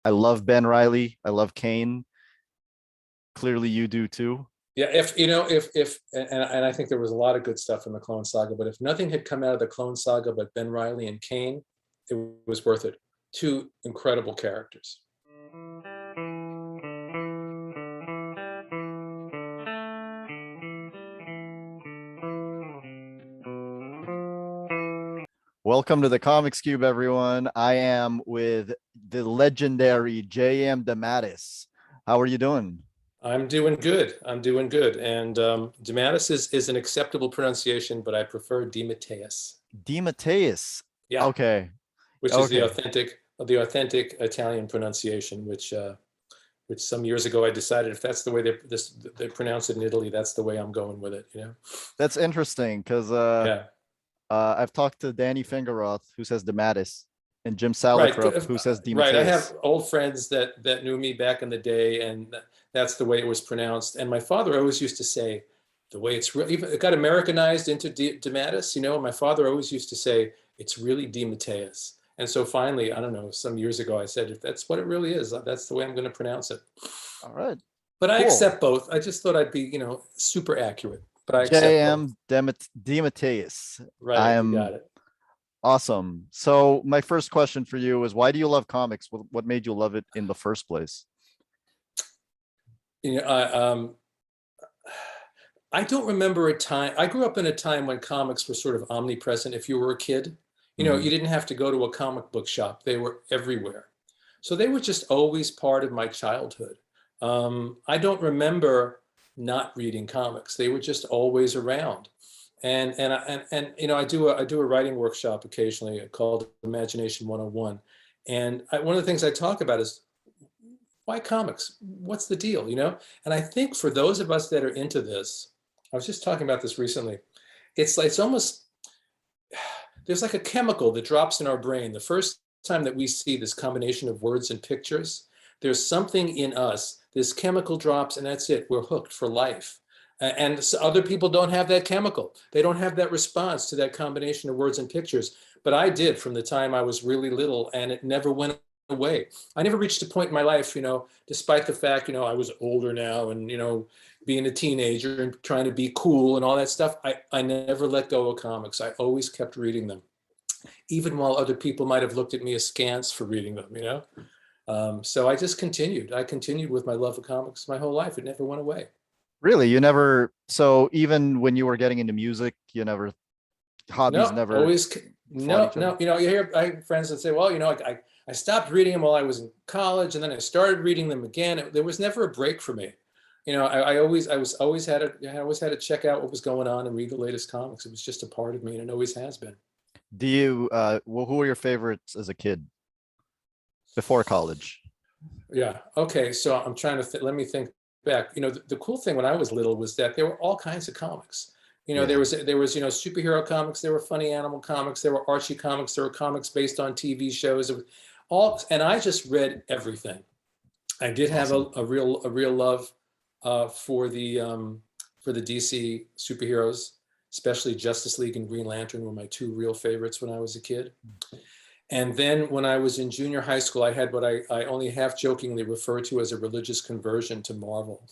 I love Ben Reilly. I love Kaine. Clearly, you do too. Yeah, if and I think there was a lot of good stuff in the Clone Saga, but if nothing had come out of the Clone Saga but Ben Reilly and Kaine, it was worth it. Two incredible characters. Welcome to the Comics Cube, everyone. I am with the legendary J.M. DeMatteis. How are you doing? I'm doing good. I'm doing good. And DeMatteis is an acceptable pronunciation, but I prefer DeMatteis. DeMatteis. Yeah, Okay. which is Okay. the authentic Italian pronunciation, which some years ago I decided if that's the way they pronounce it in Italy, that's the way I'm going with it. That's interesting because Yeah. I've talked to Danny Fingeroth, who says DeMatteis, and Jim Right, Salicrup, who says right. I DeMatteis. have old friends that knew me back in the day, and that's the way it was pronounced. And my father always used to say, the way it's really, it got Americanized into DeMatteis. My father always used to say, it's really DeMatteis. And so finally, I don't know, some years ago, I said, if that's what it really is, that's the way I'm going to pronounce it. All right. But I Cool. accept both. I just thought I'd be, super accurate. But I accept both. J.M. DeMatteis. Right, you got it. Awesome. So my first question for you is, why do you love comics? What made you love it in the first place? I don't remember a time. I grew up in a time when comics were sort of omnipresent. If you were a kid, you didn't have to go to a comic book shop. They were everywhere. So they were just always part of my childhood. I don't remember not reading comics. They were just always around. And I do a writing workshop occasionally called Imagination 101. And one of the things I talk about is, why comics? What's the deal? And I think for those of us that are into this, I was just talking about this recently. It's almost, there's like a chemical that drops in our brain. The first time that we see this combination of words and pictures, there's something in us, this chemical drops, and that's it. We're hooked for life. And other people don't have that chemical. They don't have that response to that combination of words and pictures. But I did from the time I was really little, and it never went away. I never reached a point in my life, despite the fact, I was older now and, being a teenager and trying to be cool and all that stuff. I never let go of comics. I always kept reading them, even while other people might have looked at me askance for reading them, So I just continued. I continued with my love of comics my whole life. It never went away. Really? So even when you were getting into music, hobbies never. Always, no. You hear I have friends that say, well, I stopped reading them while I was in college, and then I started reading them again. There was never a break for me. I always had to check out what was going on and read the latest comics. It was just a part of me, and it always has been. Do you, who were your favorites as a kid before college? Yeah. Okay. So I'm trying to, let me think back. The cool thing when I was little was that there were all kinds of comics. There was superhero comics, there were funny animal comics, there were Archie comics, there were comics based on TV shows. It was all, and I just read everything. I did have a real love for the DC superheroes, especially Justice League and Green Lantern were my two real favorites when I was a kid. And then when I was in junior high school, I had what I only half jokingly refer to as a religious conversion to Marvel.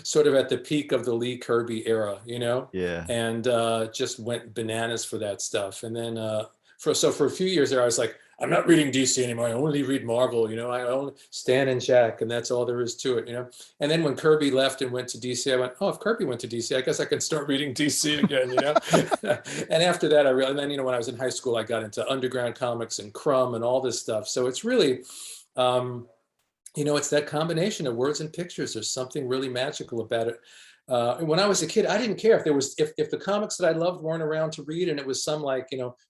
Sort of at the peak of the Lee Kirby era, Yeah. And just went bananas for that stuff. And then for a few years there, I was like, I'm not reading DC anymore. I only read Marvel, I only Stan and Jack, and that's all there is to it, And then when Kirby left and went to DC, I went, oh, if Kirby went to DC, I guess I can start reading DC again, And after that, and then, when I was in high school, I got into Underground Comics and Crumb and all this stuff. So it's really, it's that combination of words and pictures. There's something really magical about it. When I was a kid, I didn't care if the comics that I loved weren't around to read, and it was some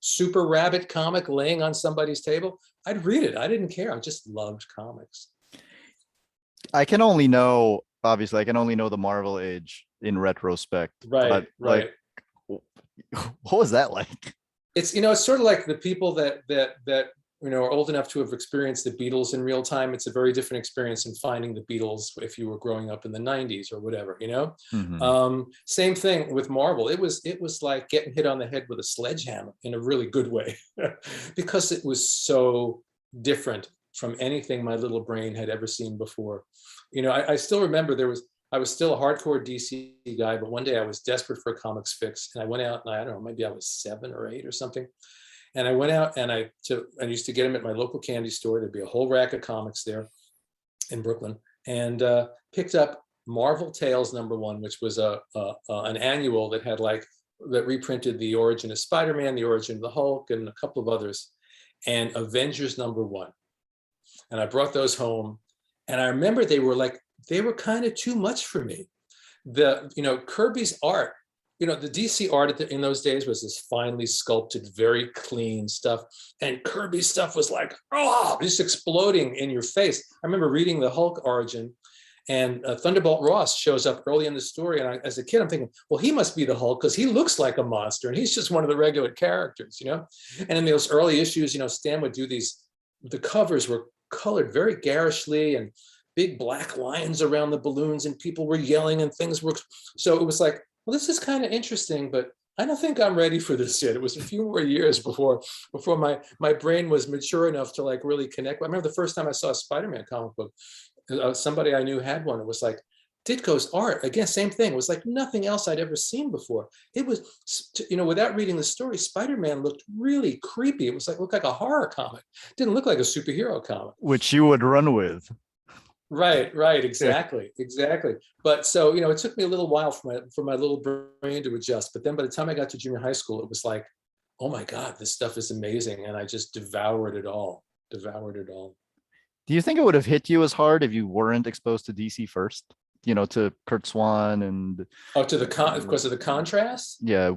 super rabbit comic laying on somebody's table, I'd read it. I didn't care. I just loved comics. I can only know the Marvel age in retrospect. Right. Right. What was that like? It's, it's sort of like the people that are old enough to have experienced the Beatles in real time. It's a very different experience than finding the Beatles if you were growing up in the 90s or whatever, Mm-hmm. Same thing with Marvel. It was like getting hit on the head with a sledgehammer in a really good way because it was so different from anything my little brain had ever seen before. You know, I still remember I was still a hardcore DC guy, but one day I was desperate for a comics fix, and I went out, and I don't know, maybe I was 7 or 8 or something. And I went out and I used to get them at my local candy store. There'd be a whole rack of comics there in Brooklyn, and picked up Marvel Tales #1, which was an annual that had that reprinted the origin of Spider-Man, the origin of the Hulk, and a couple of others, and Avengers #1. And I brought those home, and I remember they were kind of too much for me. Kirby's art, the DC art in those days was this finely sculpted, very clean stuff, and Kirby's stuff was like, oh, just exploding in your face. I remember reading the Hulk origin, and Thunderbolt Ross shows up early in the story, and as a kid, I'm thinking, well, he must be the Hulk because he looks like a monster, and he's just one of the regular characters, And in those early issues, Stan would do the covers were colored very garishly, and big black lines around the balloons, and people were yelling, and things were, so it was like, well, this is kind of interesting, but I don't think I'm ready for this yet. It was a few more years before my brain was mature enough to really connect. I remember the first time I saw a Spider-Man comic book, somebody I knew had one. It was like Ditko's art, again, same thing. It was like nothing else I'd ever seen before. It was, without reading the story, Spider-Man looked really creepy. It was looked like a horror comic. It didn't look like a superhero comic. Which you would run with. Right, exactly. But so, it took me a little while for my little brain to adjust. But then by the time I got to junior high school, it was like, oh my God, this stuff is amazing. And I just devoured it all. Do you think it would have hit you as hard if you weren't exposed to DC first? To Kurt Swan and because of the contrast? Yeah.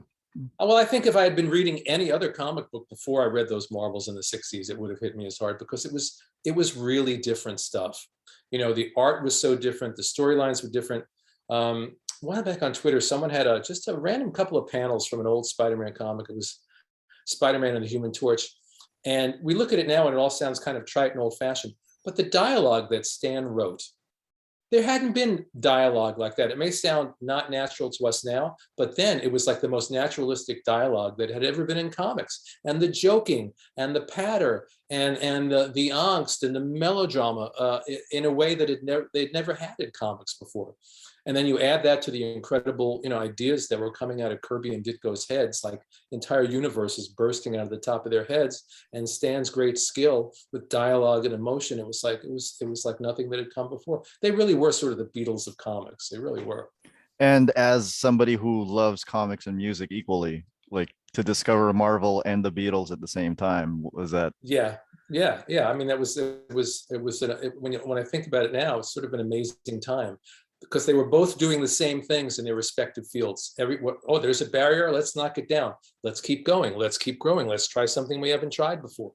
Well, I think if I had been reading any other comic book before I read those Marvels in the 60s, it would have hit me as hard because it was really different stuff. The art was so different. The storylines were different. A while back on Twitter, someone had just a random couple of panels from an old Spider-Man comic. It was Spider-Man and the Human Torch. And we look at it now and it all sounds kind of trite and old fashioned, but the dialogue that Stan wrote, there hadn't been dialogue like that. It may sound not natural to us now, but then it was like the most naturalistic dialogue that had ever been in comics. And the joking and the patter and the angst and the melodrama in a way that they'd never had in comics before. And then you add that to the incredible, ideas that were coming out of Kirby and Ditko's heads, like entire universes bursting out of the top of their heads, and Stan's great skill with dialogue and emotion. It was like nothing that had come before. They really were sort of the Beatles of comics. They really were. And as somebody who loves comics and music equally, to discover Marvel and the Beatles at the same time, was that? Yeah. I mean, when I think about it now, it's sort of an amazing time, because they were both doing the same things in their respective fields. There's a barrier, let's knock it down. Let's keep going, let's keep growing, let's try something we haven't tried before.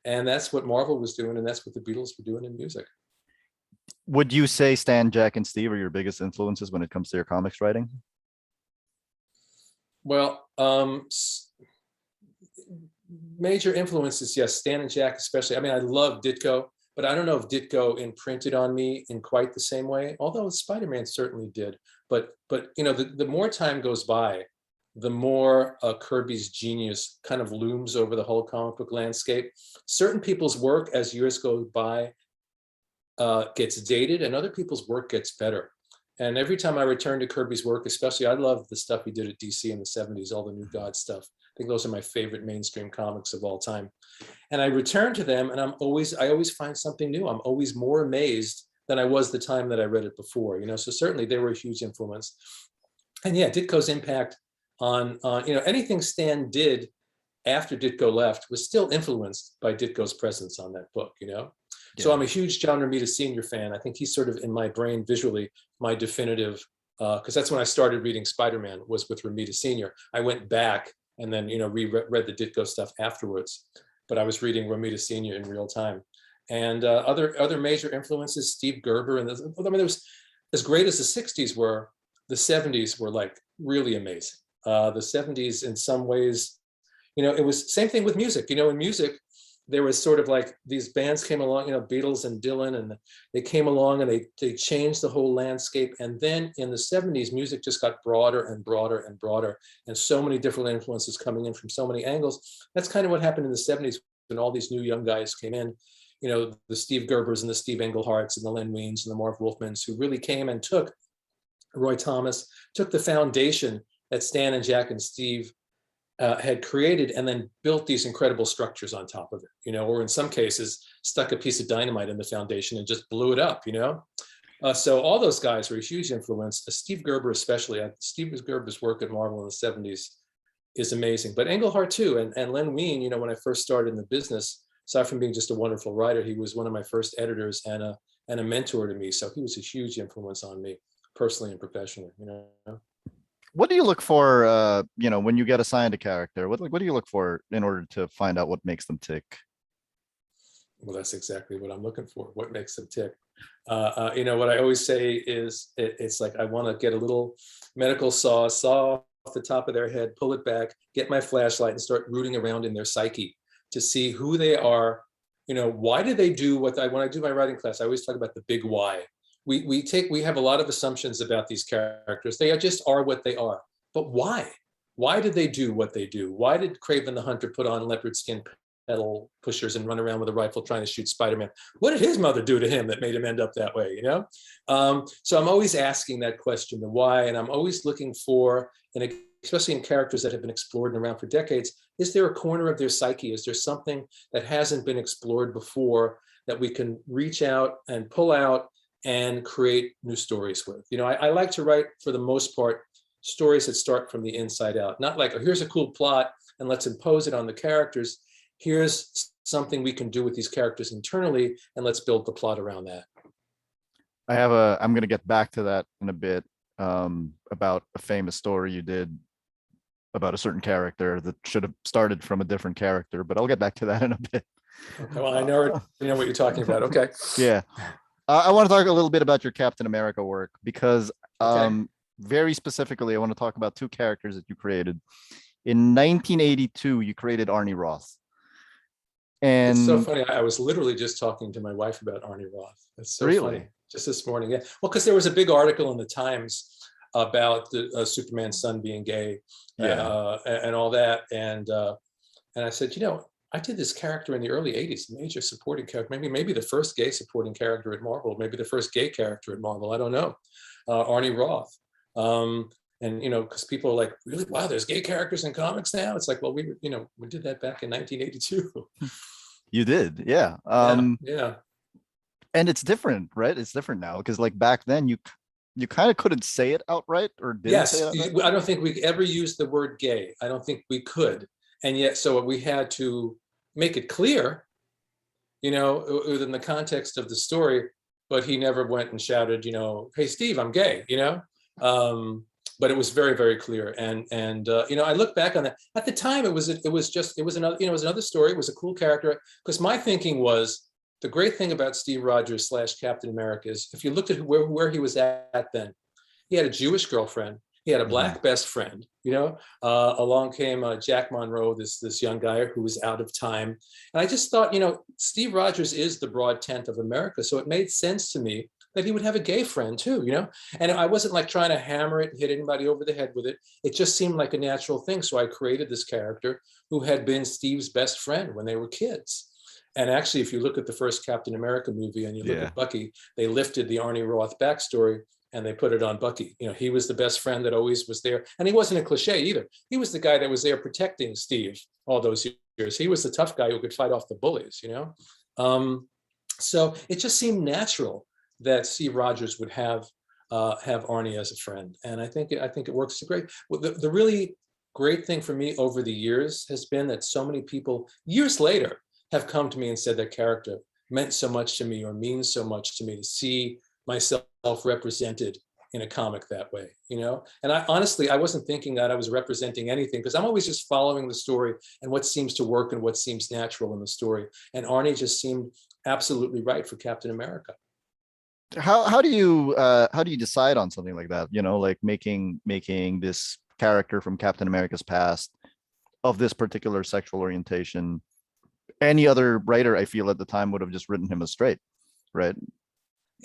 And that's what Marvel was doing, and that's what the Beatles were doing in music. Would you say Stan, Jack, and Steve are your biggest influences when it comes to your comics writing? Well, major influences, yes, Stan and Jack especially. I mean, I love Ditko, but I don't know if Ditko imprinted on me in quite the same way, although Spider-Man certainly did. But the more time goes by, the more Kirby's genius kind of looms over the whole comic book landscape. Certain people's work, as years go by, gets dated, and other people's work gets better. And every time I return to Kirby's work, especially, I love the stuff he did at DC in the 70s, all the New God stuff. I think those are my favorite mainstream comics of all time. And I return to them, and I always find something new. I'm always more amazed than I was the time that I read it before. So certainly they were a huge influence. And yeah, Ditko's impact on anything Stan did after Ditko left was still influenced by Ditko's presence on that book. Yeah. So I'm a huge John Romita Sr. fan. I think he's sort of in my brain visually my definitive, because that's when I started reading Spider-Man, was with Romita Sr. I went back and then reread the Ditko stuff afterwards, but I was reading Romita Sr. in real time. And other major influences, Steve Gerber, and there was, as great as the 60s were, the 70s were like really amazing. The 70s in some ways, it was same thing with music. In music, there was sort of like these bands came along, Beatles and Dylan, and they came along and they changed the whole landscape. And then in the 70s, music just got broader and broader and broader, and so many different influences coming in from so many angles. That's kind of what happened in the 70s when all these new young guys came in. the Steve Gerbers and the Steve Engleharts and the Len Weins and the Marv Wolfmans, who really came and took Roy Thomas, took the foundation that Stan and Jack and Steve had created, and then built these incredible structures on top of it, or in some cases stuck a piece of dynamite in the foundation and just blew it up, So all those guys were a huge influence. Steve Gerber especially. Steve Gerber's work at Marvel in the 70s is amazing. But Englehart too, and Len Wein, when I first started in the business, aside from being just a wonderful writer, he was one of my first editors and a mentor to me. So he was a huge influence on me personally and professionally, What do you look for, when you get assigned a character? What do you look for in order to find out what makes them tick? Well, that's exactly what I'm looking for. What makes them tick? What I always say is it's like I want to get a little medical saw off the top of their head, pull it back, get my flashlight and start rooting around in their psyche to see who they are. Why do they do when I do my writing class, I always talk about the big why. We have a lot of assumptions about these characters. They just are what they are. But why? Why did they do what they do? Why did Kraven the Hunter put on leopard skin pedal pushers and run around with a rifle trying to shoot Spider-Man? What did his mother do to him that made him end up that way, So I'm always asking that question, the why, and I'm always looking for, and especially in characters that have been explored and around for decades, is there a corner of their psyche? Is there something that hasn't been explored before that we can reach out and pull out and create new stories with? I like to write, for the most part, stories that start from the inside out. Not like, oh, here's a cool plot and let's impose it on the characters. Here's something we can do with these characters internally, and let's build the plot around that. I'm going to get back to that in a bit, about a famous story you did about a certain character that should have started from a different character, but I'll get back to that in a bit. Okay, well, I know what you're talking about. Okay. Yeah. I want to talk a little bit about your Captain America work, because very specifically, I want to talk about two characters that you created. In 1982, you created Arnie Roth. And it's so funny. I was literally just talking to my wife about Arnie Roth. That's so funny. Just this morning. Yeah. Well, because there was a big article in the Times about the Superman's son being gay, and all that. And I said, I did this character in the early 80s, major supporting character, maybe the first gay supporting character at Marvel, maybe the first gay character at Marvel. I don't know. Arnie Roth. And, because people are like, really? Wow, there's gay characters in comics now? It's like, well, we did that back in 1982. You did. Yeah. Yeah. And it's different, right? It's different now, because like back then you kind of couldn't say it outright, or didn't say it outright. I don't think we ever used the word gay. I don't think we could. And yet, so we had to make it clear, within the context of the story, but he never went and shouted, hey, Steve, I'm gay, but it was very, very clear. And I look back on that. At the time, it was another story. It was a cool character, because my thinking was, the great thing about Steve Rogers / Captain America is, if you looked at where he was at then, he had a Jewish girlfriend. He had a black best friend, along came Jack Monroe, this young guy who was out of time. And I just thought, Steve Rogers is the broad tent of America. So it made sense to me that he would have a gay friend too, and I wasn't like trying to hammer it and hit anybody over the head with it. It just seemed like a natural thing. So I created this character who had been Steve's best friend when they were kids. And actually, if you look at the first Captain America movie and you look at Bucky, they lifted the Arnie Roth backstory and they put it on Bucky. He was the best friend that always was there. And he wasn't a cliche either. He was the guy that was there protecting Steve all those years. He was the tough guy who could fight off the bullies, So it just seemed natural that Steve Rogers would have Arnie as a friend. And I think it works great. Well, the really great thing for me over the years has been that so many people years later have come to me and said that character meant so much to me, or means so much to me, to see myself represented in a comic that way, And I honestly wasn't thinking that I was representing anything, because I'm always just following the story and what seems to work and what seems natural in the story. And Arnie just seemed absolutely right for Captain America. How do you decide on something like that? Like making this character from Captain America's past of this particular sexual orientation. Any other writer, I feel, at the time would have just written him as straight, right?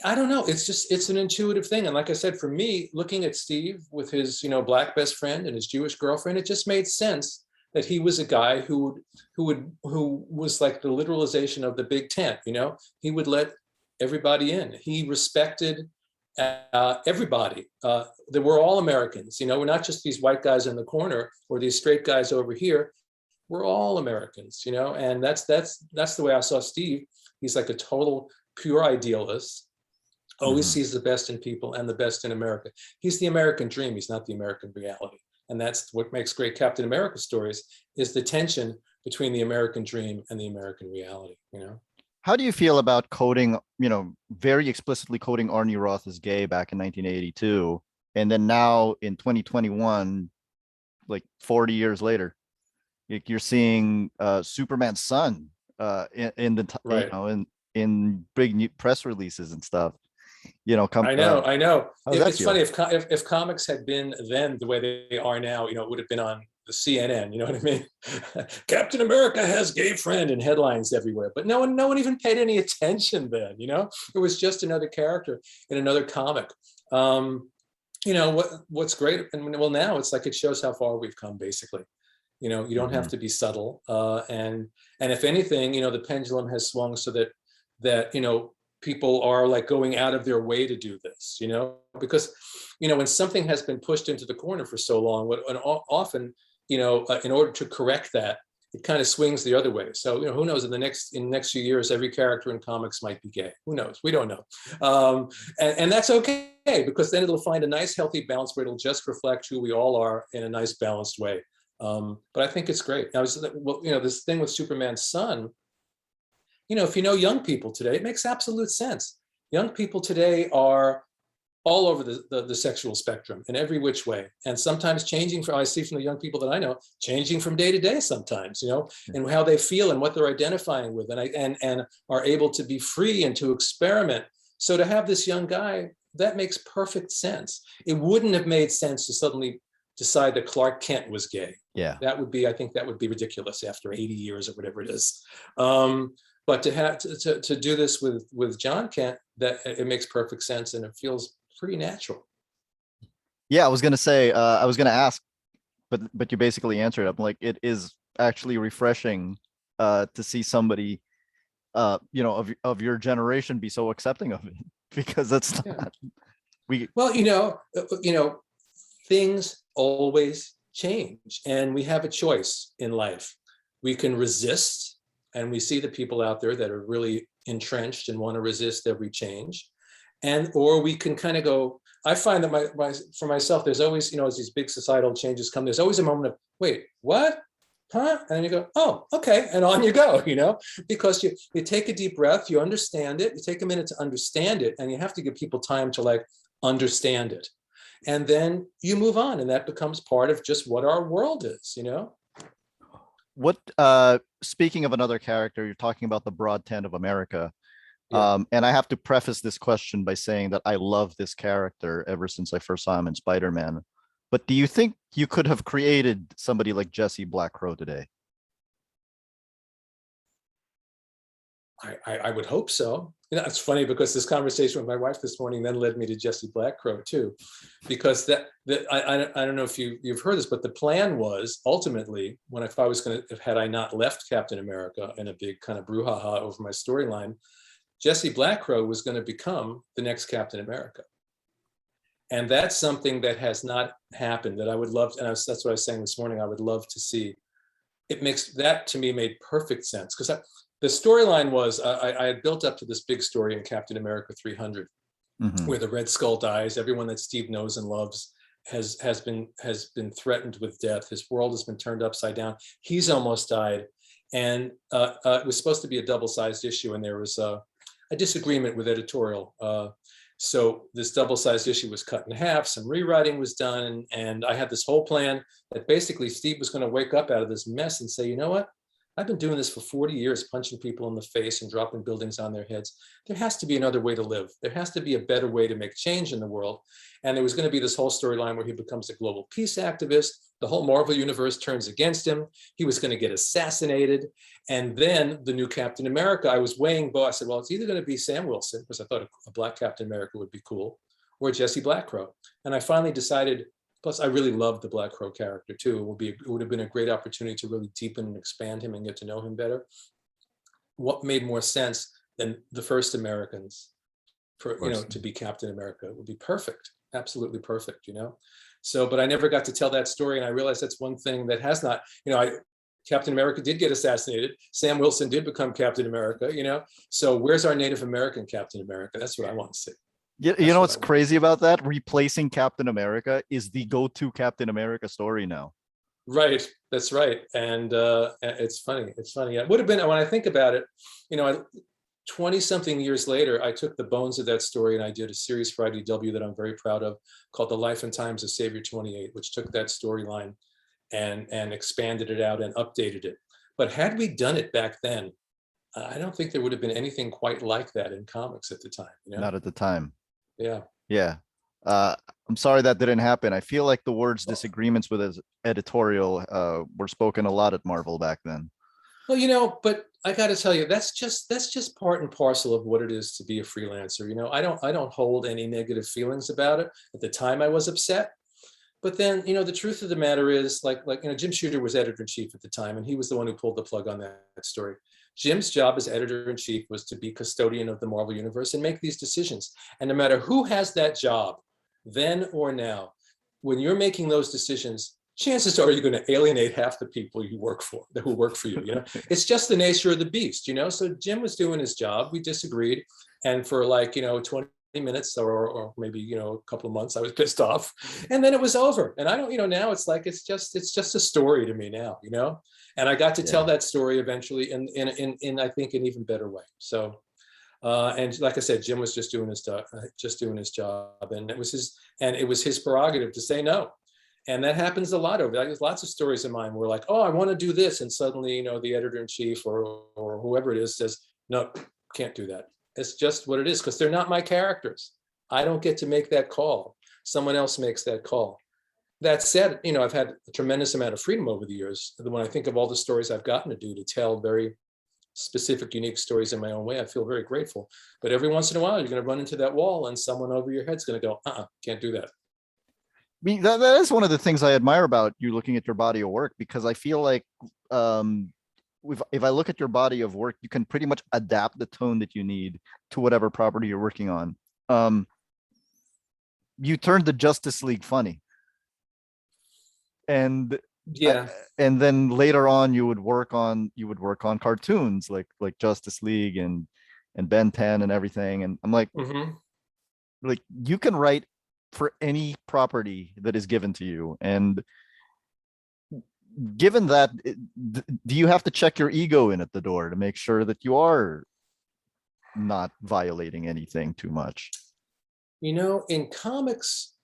I don't know. It's an intuitive thing. And like I said, for me, looking at Steve with his, black best friend and his Jewish girlfriend, it just made sense that he was a guy who was like the literalization of the big tent. He would let everybody in. He respected everybody. That we're all Americans. We're not just these white guys in the corner or these straight guys over here. We're all Americans. And that's the way I saw Steve. He's like a total pure idealist. Always sees the best in people and the best in America. He's the American dream. He's not the American reality. And that's what makes great Captain America stories, is the tension between the American dream and the American reality. How do you feel about coding, very explicitly coding Arnie Roth as gay back in 1982, and then now in 2021, like 40 years later, you're seeing Superman's son in the right. in big press releases and stuff. I know. It's feel? funny, if comics had been then the way they are now, it would have been on the CNN. You know what I mean? Captain America has gay friend and headlines everywhere. But no one even paid any attention then. It was just another character in another comic. What's great, and well, now it's like it shows how far we've come. Basically, you don't have to be subtle. And if anything, the pendulum has swung so that people are like going out of their way to do this, because, when something has been pushed into the corner for so long, and often, in order to correct that, it kind of swings the other way. So, who knows, in the next few years, every character in comics might be gay. Who knows? We don't know. And that's okay, because then it'll find a nice, healthy balance where it'll just reflect who we all are in a nice, balanced way. But I think it's great. Now, this thing with Superman's son, if young people today, it makes absolute sense. Young people today are all over the sexual spectrum in every which way. And sometimes changing I see from the young people that I know, changing from day to day sometimes, and how they feel and what they're identifying with, and are able to be free and to experiment. So to have this young guy, that makes perfect sense. It wouldn't have made sense to suddenly decide that Clark Kent was gay. Yeah. I think that would be ridiculous after 80 years or whatever it is. But to have to do this with Jon Kent, that it makes perfect sense and it feels pretty natural. Yeah, I was gonna say, I was gonna ask, but you basically answered it. I'm like, it is actually refreshing to see somebody, of your generation be so accepting of it, because that's not things always change, and we have a choice in life. We can resist. And we see the people out there that are really entrenched and want to resist every change. Or we can kind of go, I find that for myself, there's always, as these big societal changes come, there's always a moment of, wait, what? Huh? And then you go, oh, okay. And on you go, because you take a deep breath, you understand it, you take a minute to understand it, and you have to give people time to like understand it. And then you move on, and that becomes part of just what our world is, What, speaking of another character, you're talking about the broad tent of America. Yeah. And I have to preface this question by saying that I love this character ever since I first saw him in Spider-Man. But do you think you could have created somebody like Jesse Black Crow today? I would hope so. It's funny because this conversation with my wife this morning then led me to Jesse Black Crow too, because I don't know if you've heard this, but the plan was ultimately, if I was going to, had I not left Captain America in a big kind of brouhaha over my storyline, Jesse Black Crow was going to become the next Captain America. And that's something that has not happened that I would love, and that's what I was saying this morning, I would love to see. It makes, that to me made perfect sense, because the storyline was, I had built up to this big story in Captain America 300, where the Red Skull dies. Everyone that Steve knows and loves has been threatened with death. His world has been turned upside down. He's almost died, and it was supposed to be a double-sized issue, and there was a disagreement with editorial. So this double-sized issue was cut in half. Some rewriting was done, and I had this whole plan that basically Steve was going to wake up out of this mess and say, you know what? I've been doing this for 40 years, punching people in the face and dropping buildings on their heads. There has to be another way to live. There has to be a better way to make change in the world. And there was going to be this whole storyline where he becomes a global peace activist. The whole Marvel universe turns against him. He was going to get assassinated. And then the new Captain America, I was weighing both. I said, well, it's either going to be Sam Wilson, because I thought a black Captain America would be cool, or Jesse Black Crow. And I finally decided Plus, I really loved the Black Crow character too. It would have been a great opportunity to really deepen and expand him and get to know him better. What made more sense than the first Americans for, to be Captain America? It would be perfect, absolutely perfect, So, but I never got to tell that story, and I realized that's one thing that has not, Captain America did get assassinated. Sam Wilson did become Captain America, So where's our Native American Captain America? That's what I want to see. You know what's crazy about that? Replacing Captain America is the go-to Captain America story now. Right, that's right, and it's funny. It's funny. It would have been, when I think about it, 20-something years later, I took the bones of that story and I did a series for IDW that I'm very proud of, called The Life and Times of Savior 28, which took that storyline and expanded it out and updated it. But had we done it back then, I don't think there would have been anything quite like that in comics at the time. Not at the time. Yeah. Yeah. I'm sorry that didn't happen. I feel like the words disagreements with his editorial were spoken a lot at Marvel back then. Well, but I got to tell you, that's just part and parcel of what it is to be a freelancer. I don't hold any negative feelings about it. At the time, I was upset, but then the truth of the matter is, like Jim Shooter was editor-in-chief at the time, and he was the one who pulled the plug on that story. Jim's job as editor-in-chief was to be custodian of the Marvel Universe and make these decisions. And no matter who has that job, then or now, when you're making those decisions, chances are you're going to alienate half the people who work for you. It's just the nature of the beast. So Jim was doing his job. We disagreed, and for 20 minutes or maybe a couple of months, I was pissed off, and then it was over. And I don't, now it's like it's just a story to me now, and I got to tell that story eventually in I think an even better way. So and like I said, Jim was just doing his job, and it was his prerogative to say no. And that happens a lot there's lots of stories of mine where oh, I want to do this, and suddenly the editor-in-chief or whoever it is says no, can't do that. It's just what it is, because they're not my characters. I don't get to make that call. Someone else makes that call. That said, I've had a tremendous amount of freedom over the years. When I think of all the stories I've gotten to do, to tell very specific, unique stories in my own way, I feel very grateful. But every once in a while, you're going to run into that wall, and someone over your head's going to go, can't do that. I mean, that is one of the things I admire about you looking at your body of work, because I feel like if I look at your body of work, you can pretty much adapt the tone that you need to whatever property you're working on. You turned the Justice League funny, and and then later on you would work on cartoons like Justice League and Ben 10 and everything. And I'm like, like, you can write for any property that is given to you. And given that, do you have to check your ego in at the door to make sure that you are not violating anything too much? In comics,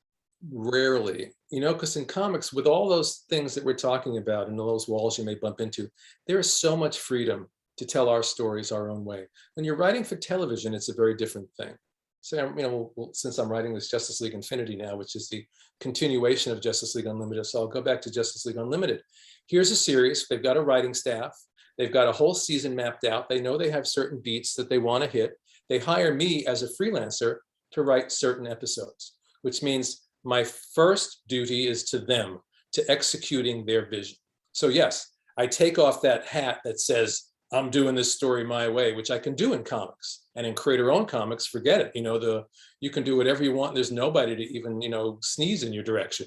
rarely, because in comics, with all those things that we're talking about and those walls you may bump into, there is so much freedom to tell our stories our own way. When you're writing for television, it's a very different thing. So, since I'm writing this Justice League Infinity now, which is the continuation of Justice League Unlimited, so I'll go back to Justice League Unlimited. Here's a series. They've got a writing staff. They've got a whole season mapped out. They know they have certain beats that they want to hit. They hire me as a freelancer to write certain episodes, which means my first duty is to them, to executing their vision. So yes, I take off that hat that says, I'm doing this story my way, which I can do in comics. And in creator-owned comics, forget it. You can do whatever you want. There's nobody to even, sneeze in your direction,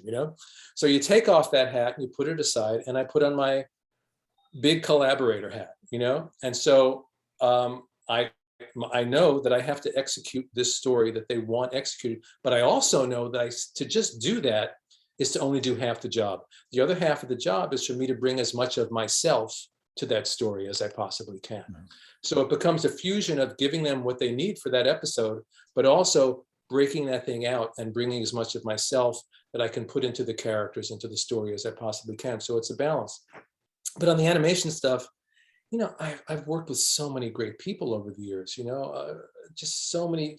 So you take off that hat and you put it aside, and I put on my big collaborator hat, And so I know that I have to execute this story that they want executed, but I also know that to just do that is to only do half the job. The other half of the job is for me to bring as much of myself to that story as I possibly can. So it becomes a fusion of giving them what they need for that episode, but also breaking that thing out and bringing as much of myself that I can put into the characters, into the story as I possibly can. So it's a balance. But on the animation stuff, I've worked with so many great people over the years, just so many,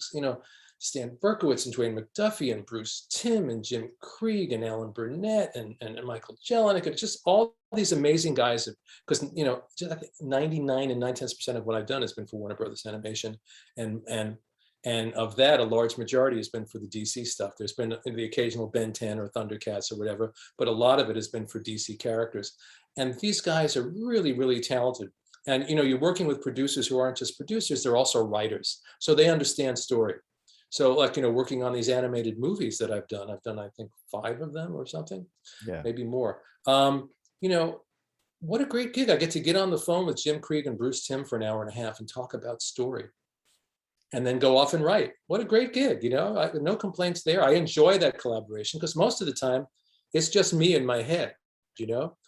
Stan Berkowitz and Dwayne McDuffie and Bruce Timm and Jim Krieg and Alan Burnett and Michael Jelenic, and just all these amazing guys. Because, I think 99 and 9/10% of what I've done has been for Warner Brothers Animation. And And of that, a large majority has been for the DC stuff. There's been the occasional Ben 10 or Thundercats or whatever, but a lot of it has been for DC characters. And these guys are really, really talented. And you're working with producers who aren't just producers, they're also writers. So they understand story. So like, working on these animated movies that I've done, I think 5 of them or something, maybe more. What a great gig. I get to get on the phone with Jim Krieg and Bruce Timm for an hour and a half and talk about story, and then go off and write. What a great gig, no complaints there. I enjoy that collaboration because most of the time it's just me in my head,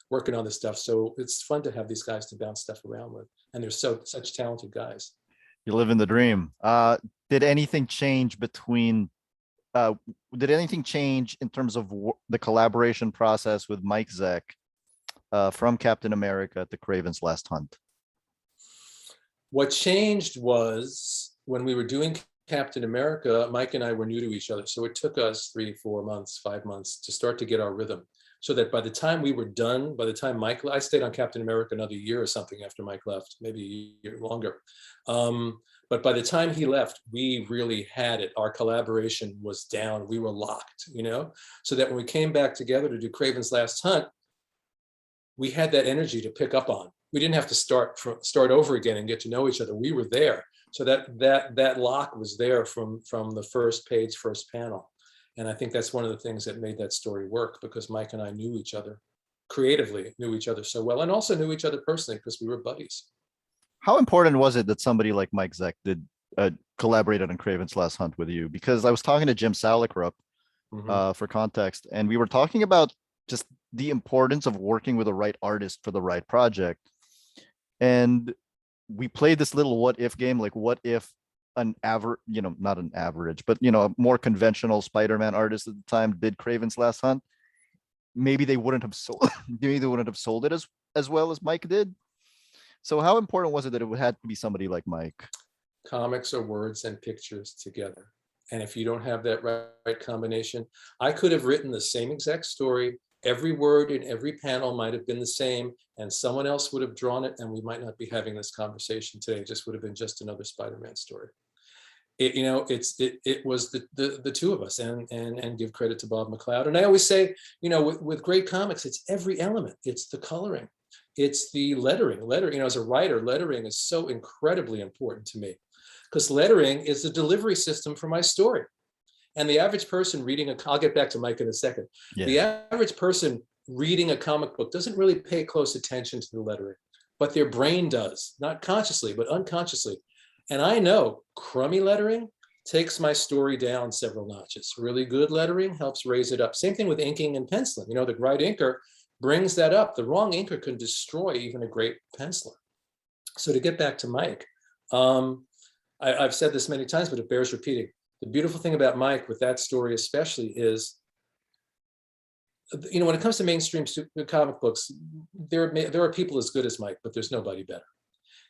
working on this stuff. So it's fun to have these guys to bounce stuff around with. And they're such talented guys. You live in the dream. Did anything change in terms of the collaboration process with Mike Zeck from Captain America to Kraven's Last Hunt? What changed was when we were doing Captain America, Mike and I were new to each other. So it took us 3, 4 months, 5 months to start to get our rhythm. So that by the time we were done, by the time I stayed on Captain America another year or something after Mike left, maybe a year longer. But by the time he left, we really had it. Our collaboration was down. We were locked, so that when we came back together to do Kraven's Last Hunt, we had that energy to pick up on. We didn't have to start over again and get to know each other. We were there. So that lock was there from the first page, first panel. And I think that's one of the things that made that story work, because Mike and I knew each other creatively, knew each other so well, and also knew each other personally because we were buddies. How important was it that somebody like Mike Zeck did collaborated on Kraven's Last Hunt with you? Because I was talking to Jim Salicrup for context, and we were talking about just the importance of working with the right artist for the right project. And we played this little what if game, like what if an average, not an average, but a more conventional Spider-Man artist at the time did Kraven's Last Hunt. Maybe they wouldn't have sold it as well as Mike did. So how important was it that it had to be somebody like Mike? Comics are words and pictures together. And if you don't have that right combination, I could have written the same exact story. Every word in every panel might have been the same, and someone else would have drawn it, and we might not be having this conversation today. It just would have been just another Spider-Man story. It was the two of us, and give credit to Bob McLeod. And I always say, with great comics, it's every element. It's the coloring, it's the lettering. As a writer, lettering is so incredibly important to me, because lettering is the delivery system for my story. And the average person reading I'll get back to Mike in a second. Yeah. The average person reading a comic book doesn't really pay close attention to the lettering, but their brain does, not consciously, but unconsciously. And I know crummy lettering takes my story down several notches. Really good lettering helps raise it up. Same thing with inking and penciling. The right inker brings that up. The wrong inker can destroy even a great penciler. So to get back to Mike, I've said this many times, but it bears repeating. The beautiful thing about Mike with that story especially is, when it comes to mainstream comic books, there are people as good as Mike, but there's nobody better.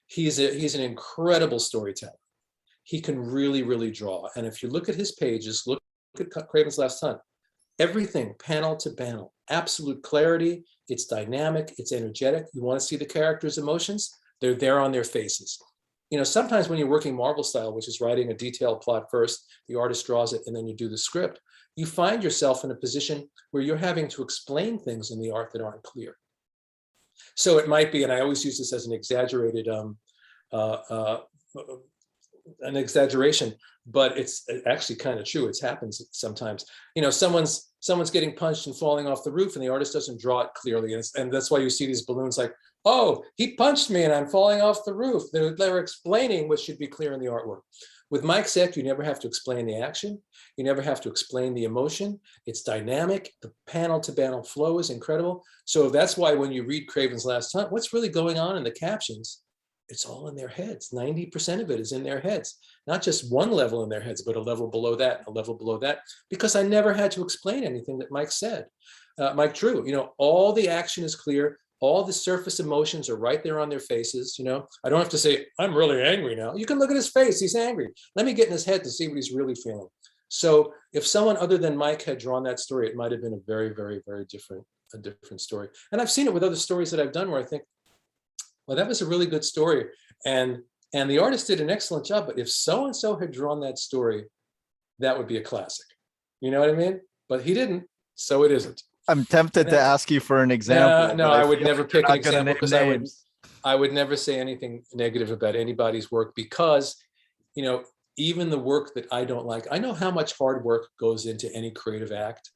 He's an incredible storyteller. He can really, really draw. And if you look at his pages, look at Kraven's Last Hunt, everything panel to panel, absolute clarity. It's dynamic, it's energetic. You want to see the characters' emotions? They're there on their faces. Sometimes when you're working Marvel style, which is writing a detailed plot first, the artist draws it, and then you do the script, you find yourself in a position where you're having to explain things in the art that aren't clear. So it might be, and I always use this as an exaggerated, an exaggeration, but it's actually kind of true. It happens sometimes. Someone's getting punched and falling off the roof, and the artist doesn't draw it clearly, and that's why you see these balloons like, oh, he punched me and I'm falling off the roof. They're explaining what should be clear in the artwork. With Mike Zeck, you never have to explain the action. You never have to explain the emotion. It's dynamic. The panel-to-panel flow is incredible. So that's why when you read Kraven's Last Hunt, what's really going on in the captions? It's all in their heads. 90% of it is in their heads. Not just one level in their heads, but a level below that, and a level below that, because I never had to explain anything that Mike said. Mike drew, all the action is clear. All the surface emotions are right there on their faces. I don't have to say, I'm really angry now. You can look at his face. He's angry. Let me get in his head to see what he's really feeling. So if someone other than Mike had drawn that story, it might have been a very, very, very different story. And I've seen it with other stories that I've done where I think, well, that was a really good story. And And the artist did an excellent job, but if so-and-so had drawn that story, that would be a classic. You know what I mean? But he didn't, so it isn't. I'm tempted to ask you for an example. No, but I would feel never like you're pick an not gonna example name because names. I would never say anything negative about anybody's work because, you know, even the work that I don't like, I know how much hard work goes into any creative act.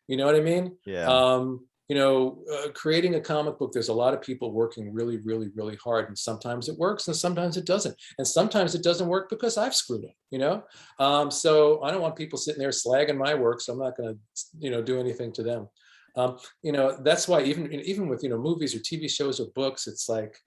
You know what I mean? Yeah. You know, creating a comic book, there's a lot of people working really, really, really hard. And sometimes it works and sometimes it doesn't. And sometimes it doesn't work because I've screwed up, you know? So I don't want people sitting there slagging my work. So I'm not going to, you know, do anything to them. You know, that's why even with, you know, movies or TV shows or books, it's like,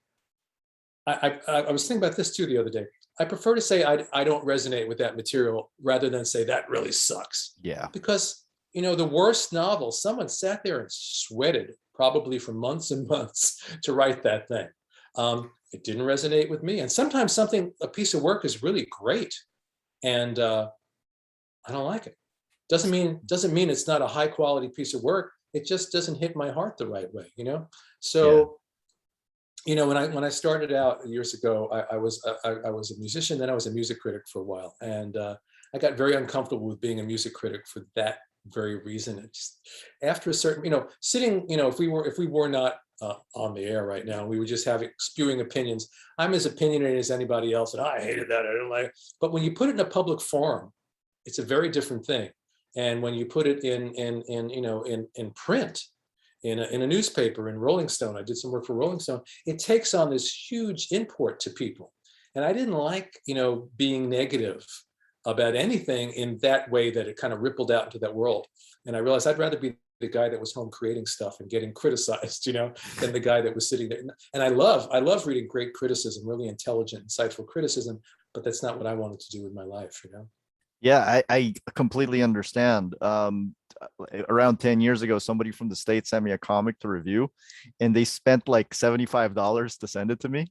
I was thinking about this too the other day. I prefer to say I don't resonate with that material rather than say that really sucks. Yeah. Because, you know, the worst novel, someone sat there and sweated probably for months and months to write that thing. It didn't resonate with me. And sometimes a piece of work is really great. And I don't like it. Doesn't mean it's not a high quality piece of work. It just doesn't hit my heart the right way, you know? So, you know, when I started out years ago, I was a musician, then I was a music critic for a while. And I got very uncomfortable with being a music critic for that very reason. It just, after a certain, you know, sitting, you know, if we were not on the air right now, we were just having spewing opinions. I'm as opinionated as anybody else, and I hated that. I didn't like it. But when you put it in a public forum, it's a very different thing. And when you put it in you know, in print, in a newspaper, in Rolling Stone, I did some work for Rolling Stone, it takes on this huge import to people. And I didn't like, you know, being negative about anything in that way, that it kind of rippled out into that world. And I realized I'd rather be the guy that was home creating stuff and getting criticized, you know, than the guy that was sitting there. And I love reading great criticism, really intelligent, insightful criticism, but that's not what I wanted to do with my life, you know? Yeah, I completely understand. Around 10 years ago, somebody from the States sent me a comic to review, and they spent like $75 to send it to me.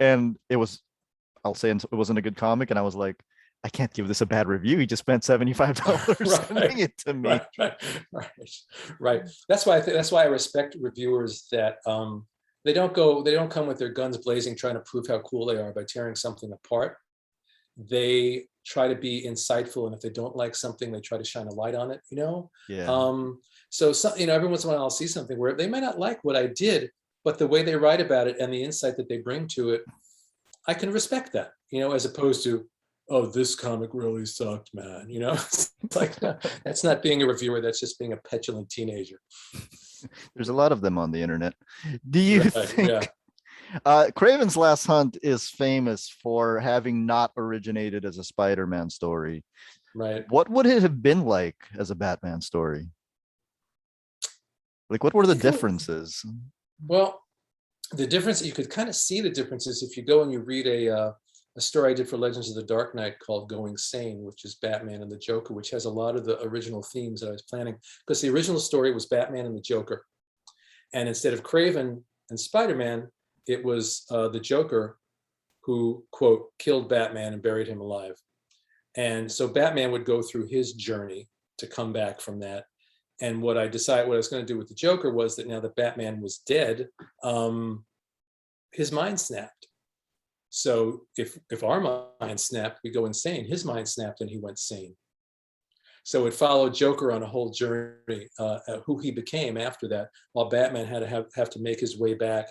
And it was, I'll say it wasn't a good comic. And I was like, I can't give this a bad review. He just spent $75 sending it to me. Right. That's why I respect reviewers that they don't come with their guns blazing trying to prove how cool they are by tearing something apart. They try to be insightful, and if they don't like something, they try to shine a light on it, you know? Yeah. So you know, every once in a while I'll see something where they might not like what I did, but the way they write about it and the insight that they bring to it, I can respect that, you know, as opposed to, oh, this comic really sucked, man. You know, it's like, that's not being a reviewer. That's just being a petulant teenager. There's a lot of them on the internet. Do you Right, think yeah. Kraven's Last Hunt is famous for having not originated as a Spider-Man story? Right. What would it have been like as a Batman story? Like, what were the differences? Well, the difference, you could kind of see the differences if you go and you read a story I did for Legends of the Dark Knight called Going Sane, which is Batman and the Joker, which has a lot of the original themes that I was planning, because the original story was Batman and the Joker. And instead of Kraven and Spider-Man, it was the Joker who, quote, killed Batman and buried him alive. And so Batman would go through his journey to come back from that. And what I decided what I was going to do with the Joker was that now that Batman was dead, his mind snapped. So if our mind snapped, we go insane. His mind snapped and he went sane. So it followed Joker on a whole journey, who he became after that, while Batman had to have to make his way back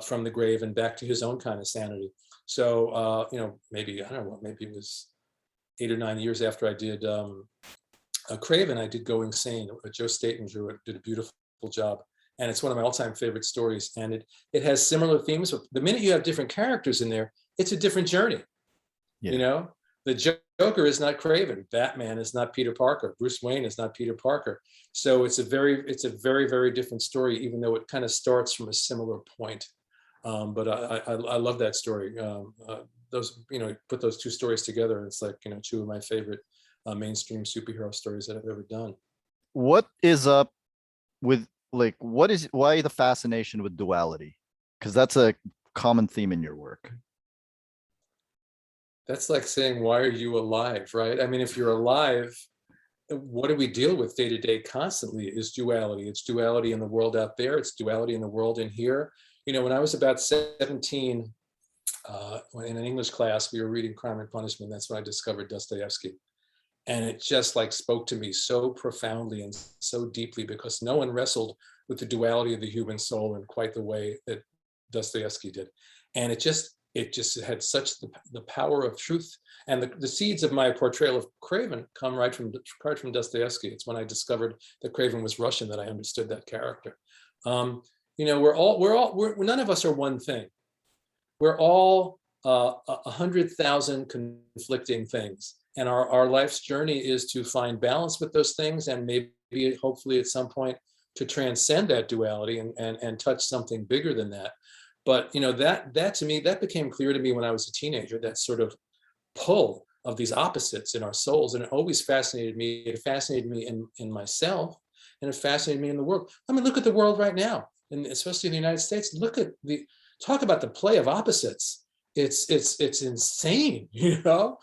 from the grave and back to his own kind of sanity. So, you know, maybe, I don't know, maybe it was 8 or 9 years after I did Kraven, I did Going Sane. Joe Staten drew it, did a beautiful job. And it's one of my all-time favorite stories. And it has similar themes. But the minute you have different characters in there, it's a different journey. Yeah. You know, the Joker is not Kraven. Batman is not Peter Parker. Bruce Wayne is not Peter Parker. So it's a very, very different story, even though it kind of starts from a similar point. But I love that story. Those, you know, put those two stories together, and it's like, you know, two of my favorite mainstream superhero stories that I've ever done. What is up with, like, why the fascination with duality? Because that's a common theme in your work. That's like saying, why are you alive, right? I mean, if you're alive, what do we deal with day to day constantly is duality. It's duality in the world out there. It's duality in the world in here. You know, when I was about 17, in an English class, we were reading Crime and Punishment. That's when I discovered Dostoevsky. And it just like spoke to me so profoundly and so deeply, because no one wrestled with the duality of the human soul in quite the way that Dostoevsky did. And it just had such the power of truth. And the seeds of my portrayal of Kraven come right from Dostoevsky. It's when I discovered that Kraven was Russian that I understood that character. You know, we're none of us are one thing. We're all 100,000 conflicting things. And our life's journey is to find balance with those things, and maybe hopefully at some point to transcend that duality and touch something bigger than that. But you know, that to me, that became clear to me when I was a teenager, that sort of pull of these opposites in our souls. And it always fascinated me. It fascinated me in myself, and it fascinated me in the world. I mean, look at the world right now, and especially in the United States. Look at talk about the play of opposites. It's insane, you know?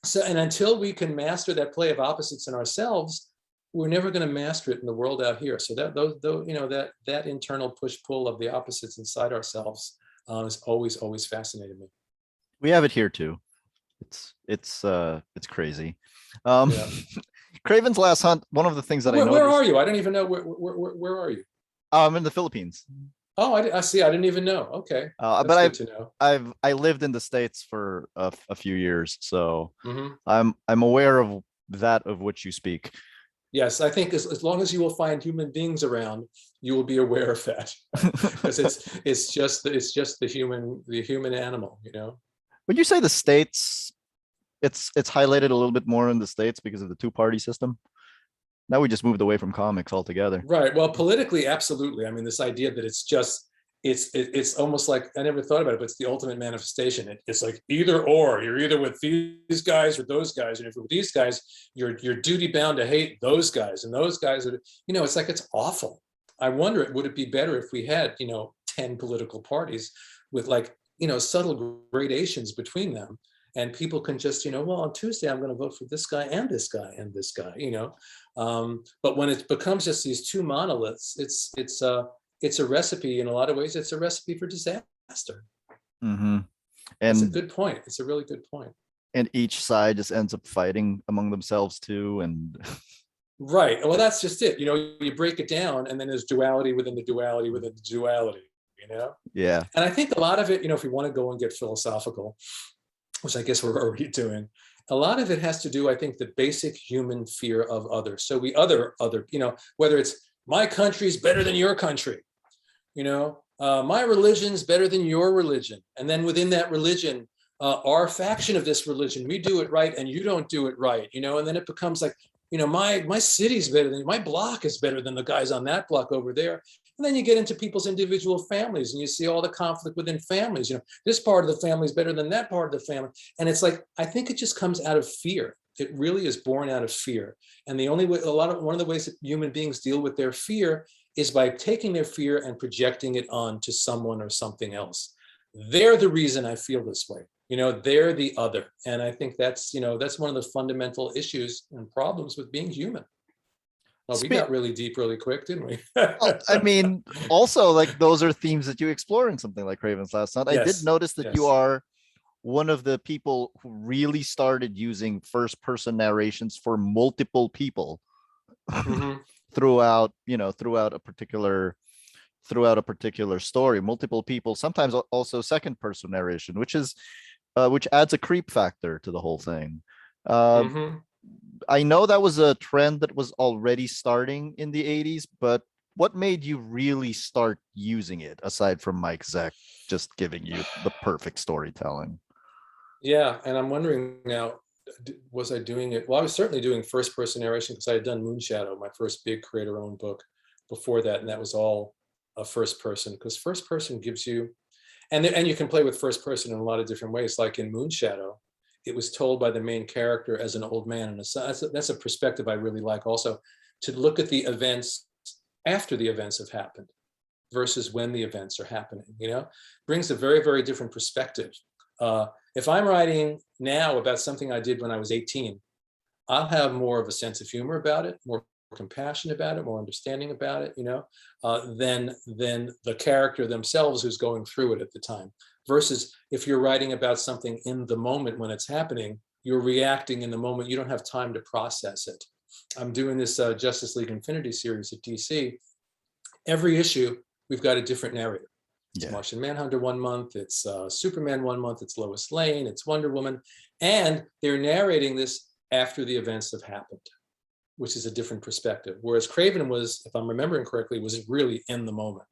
So, and until we can master that play of opposites in ourselves, we're never going to master it in the world out here. So that internal push-pull of the opposites inside ourselves has always fascinated me. We have it here too. It's crazy. Yeah. Kraven's Last Hunt. One of the things that I noticed. Where are you? I don't even know where are you? I'm in the Philippines. Oh, I see. I didn't even know. Okay, but I lived in the States for a few years, so I'm aware of which you speak. Yes, I think as long as you will find human beings around, you will be aware of that, because it's just the human animal, you know. Would you say the States, it's highlighted a little bit more in the States because of the two-party system? Now we just moved away from comics altogether. Right. Well, politically, absolutely. I mean, this idea that it's almost like, I never thought about it, but it's the ultimate manifestation. It's like either or. You're either with these guys or those guys, and if you're with these guys, you're duty bound to hate those guys, and those guys are, you know, it's like, it's awful. I wonder, would it be better if we had, you know, 10 political parties with, like, you know, subtle gradations between them, and people can just, you know, well, on Tuesday I'm going to vote for this guy and this guy and this guy, you know. But when it becomes just these two monoliths, it's a recipe in a lot of ways. It's a recipe for disaster. And it's a good point. It's a really good point. And each side just ends up fighting among themselves too. And right. Well, that's just it. You know, you break it down, and then there's duality within the duality within the duality, you know? Yeah. And I think a lot of it, you know, if we want to go and get philosophical, which I guess we're already doing, a lot of it has to do, I think, the basic human fear of others. So we other, you know, whether it's my country's better than your country, you know, my religion's better than your religion. And then within that religion, our faction of this religion, we do it right and you don't do it right, you know, and then it becomes like, you know, my city's better than, my block is better than the guys on that block over there. And then you get into people's individual families, and you see all the conflict within families. You know, this part of the family is better than that part of the family. And it's like, I think it just comes out of fear. It really is born out of fear. And the only way, one of the ways that human beings deal with their fear is by taking their fear and projecting it onto someone or something else. They're the reason I feel this way. You know, they're the other. And I think that's, you know, that's one of the fundamental issues and problems with being human. Well, we got really deep really quick, didn't we? Well, I mean, also, like, those are themes that you explore in something like Kraven's Last Hunt. Yes. I did notice that you are one of the people who really started using first-person narrations for multiple people throughout a particular story. Multiple people, sometimes also second-person narration, which adds a creep factor to the whole thing. I know that was a trend that was already starting in the 80s, but what made you really start using it, aside from Mike Zeck just giving you the perfect storytelling? Yeah, and I'm wondering now, was I doing it? Well, I was certainly doing first-person narration because I had done Moonshadow, my first big creator-owned book before that, and that was all a first person, because first person gives you, and you can play with first person in a lot of different ways. Like in Moonshadow, it was told by the main character as an old man, and that's a perspective I really like also, to look at the events after the events have happened versus when the events are happening, you know, brings a very, very different perspective. If I'm writing now about something I did when I was 18, I'll have more of a sense of humor about it, more compassion about it, more understanding about it, you know, than the character themselves who's going through it at the time. versus if you're writing about something in the moment when it's happening, you're reacting in the moment. You don't have time to process it. I'm doing this Justice League Infinity series at DC. Every issue, we've got a different narrator. It's Martian Manhunter 1 month, it's Superman 1 month, it's Lois Lane, it's Wonder Woman, and they're narrating this after the events have happened, which is a different perspective. Whereas Kraven was, if I'm remembering correctly, was really in the moment,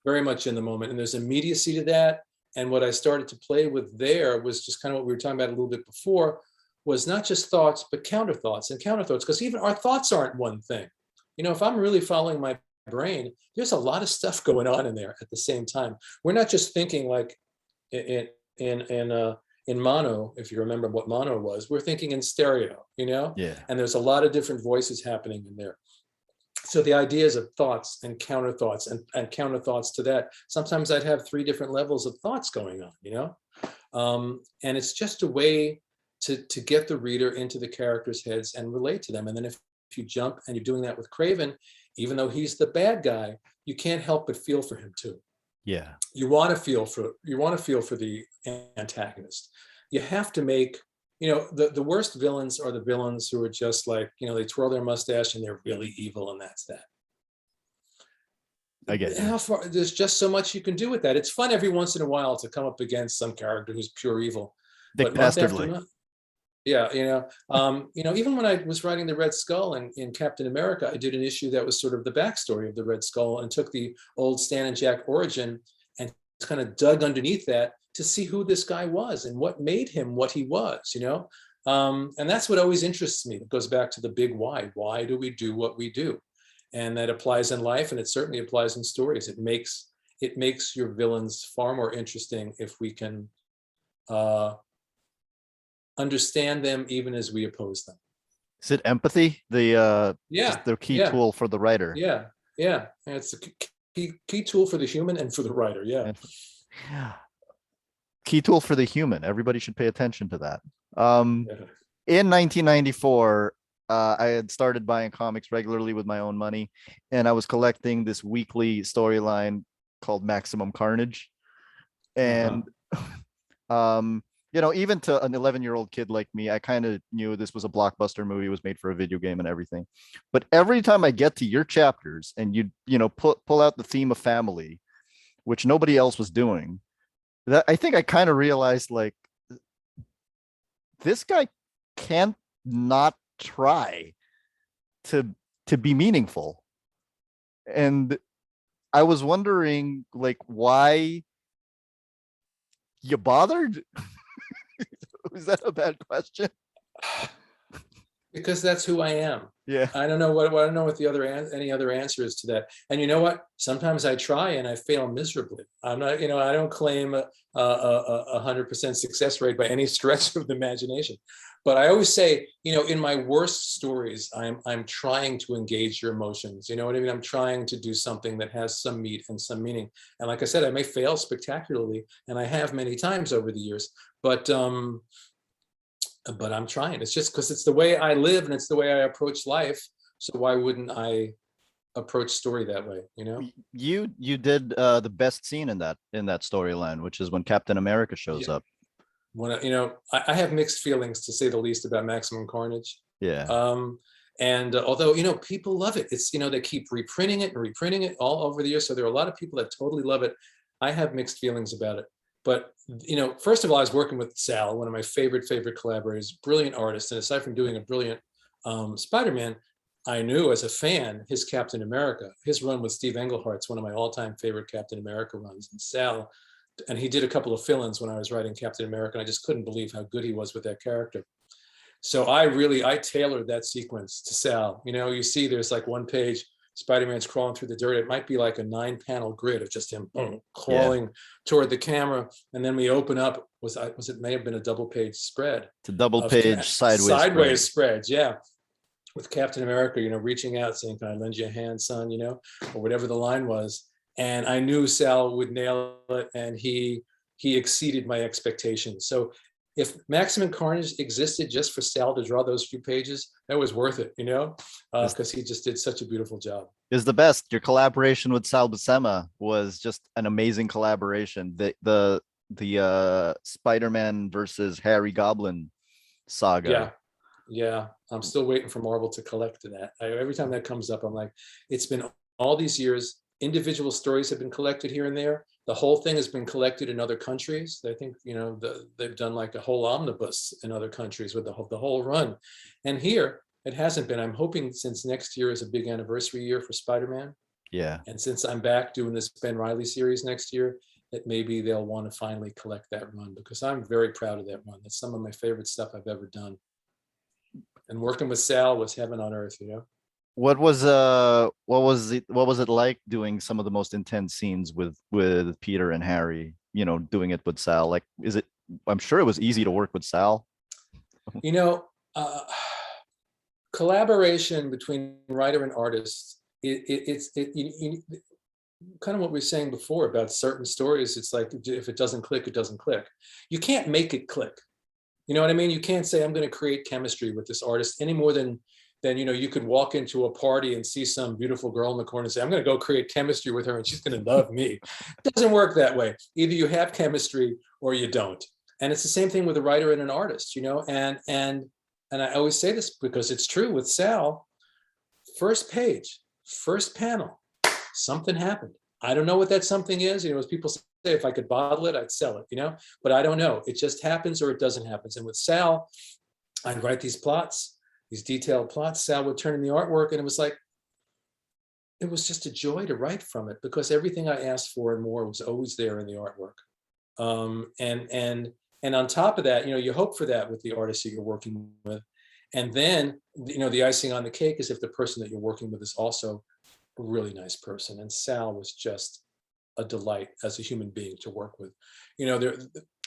very much in the moment. And there's immediacy to that. And what I started to play with there was just kind of what we were talking about a little bit before, was not just thoughts, but counter thoughts and counter thoughts, because even our thoughts aren't one thing. You know, if I'm really following my brain, there's a lot of stuff going on in there at the same time. We're not just thinking like in mono, if you remember what mono was, we're thinking in stereo, you know? And there's a lot of different voices happening in there. So the ideas of thoughts and counter thoughts and counter thoughts to that, sometimes I'd have 3 different levels of thoughts going on, you know? And it's just a way to get the reader into the characters' heads and relate to them. And then if you jump and you're doing that with Kraven, even though he's the bad guy, you can't help but feel for him too. You want to feel for the antagonist. You have to make, you know, the worst villains are the villains who are just like, you know, they twirl their mustache and they're really evil, and that's that. I get it. There's just so much you can do with that. It's fun every once in a while to come up against some character who's pure evil. Dick Dastardly. Yeah, you know, even when I was writing the Red Skull in Captain America, I did an issue that was sort of the backstory of the Red Skull and took the old Stan and Jack origin and kind of dug underneath that to see who this guy was and what made him what he was, you know? And that's what always interests me. It goes back to the big why. Why do we do what we do? And that applies in life, and it certainly applies in stories. It makes your villains far more interesting if we can understand them even as we oppose them. Is it empathy? The key tool for the writer. Yeah. It's the key tool for the human and for the writer. Yeah. Key tool for the human. Everybody should pay attention to that. In 1994, I had started buying comics regularly with my own money, and I was collecting this weekly storyline called Maximum Carnage. And you know, even to an 11-year-old kid like me, I kind of knew this was a blockbuster movie, was made for a video game and everything. But every time I get to your chapters and you know, pull out the theme of family, which nobody else was doing, that I think I kind of realized, like, this guy can't not try to be meaningful. And I was wondering, like, why you bothered? Was that a bad question? Because that's who I am. Yeah. I don't know what the any other answer is to that. And you know what? Sometimes I try and I fail miserably. I'm not, you know, I don't claim a 100% success rate by any stretch of the imagination. But I always say, you know, in my worst stories, I'm trying to engage your emotions. You know what I mean? I'm trying to do something that has some meat and some meaning. And like I said, I may fail spectacularly, and I have many times over the years. But I'm trying. It's just because it's the way I live and it's the way I approach life. So why wouldn't I approach story that way? You know, you did the best scene in that storyline, which is when Captain America shows up. When you know, I have mixed feelings, to say the least, about Maximum Carnage. And although, you know, people love it, it's, you know, they keep reprinting it all over the years. So there are a lot of people that totally love it. I have mixed feelings about it. But, you know, first of all, I was working with Sal, one of my favorite collaborators, brilliant artist. And aside from doing a brilliant Spider-Man, I knew as a fan, his Captain America, his run with Steve Englehart's one of my all-time favorite Captain America runs. And Sal, and he did a couple of fill-ins when I was writing Captain America, and I just couldn't believe how good he was with that character. So I tailored that sequence to Sal. You know, you see there's like one page, Spider-Man's crawling through the dirt. It might be like a 9-panel grid of just him crawling toward the camera. And then we open up, it may have been a double-page spread. It's a double-page sideways spread, yeah. With Captain America, you know, reaching out saying, "Can I lend you a hand, son?" You know, or whatever the line was. And I knew Sal would nail it, and he exceeded my expectations. So if Venom and Carnage existed just for Sal to draw those few pages, that was worth it, because he just did such a beautiful job. Is the best. Your collaboration with Sal Buscema was just an amazing collaboration. The Spider-Man versus Harry Goblin saga. Yeah. I'm still waiting for Marvel to collect that. Every time that comes up, I'm like, it's been all these years. Individual stories have been collected here and there. The whole thing has been collected in other countries. I think they've done like a whole omnibus in other countries with the whole run, and here it hasn't been. I'm hoping since next year is a big anniversary year for Spider-Man. Yeah. And since I'm back doing this Ben Reilly series next year, that maybe they'll want to finally collect that run, because I'm very proud of that run. That's some of my favorite stuff I've ever done. And working with Sal was heaven on earth, What was it like doing some of the most intense scenes with Peter and Harry, doing it with Sal? Like, I'm sure it was easy to work with Sal. Collaboration between writer and artist, it's kind of what we were saying before about certain stories. It's like, if it doesn't click, it doesn't click. You can't make it click. You know what I mean? You can't say, I'm going to create chemistry with this artist any more than you could walk into a party and see some beautiful girl in the corner and say, I'm going to go create chemistry with her and she's going to love me. It doesn't work that way. Either you have chemistry or you don't. And it's the same thing with a writer and an artist, and I always say this because it's true with Sal. First page, first panel, something happened. I don't know what that something is. As people say, if I could bottle it, I'd sell it, but I don't know. It just happens or it doesn't happen. And with Sal, I'd write these plots, these detailed plots. Sal would turn in the artwork, and it was just a joy to write from it, because everything I asked for and more was always there in the artwork. And on top of that, you hope for that with the artist that you're working with. And then, the icing on the cake is if the person that you're working with is also a really nice person. And Sal was just a delight as a human being to work with.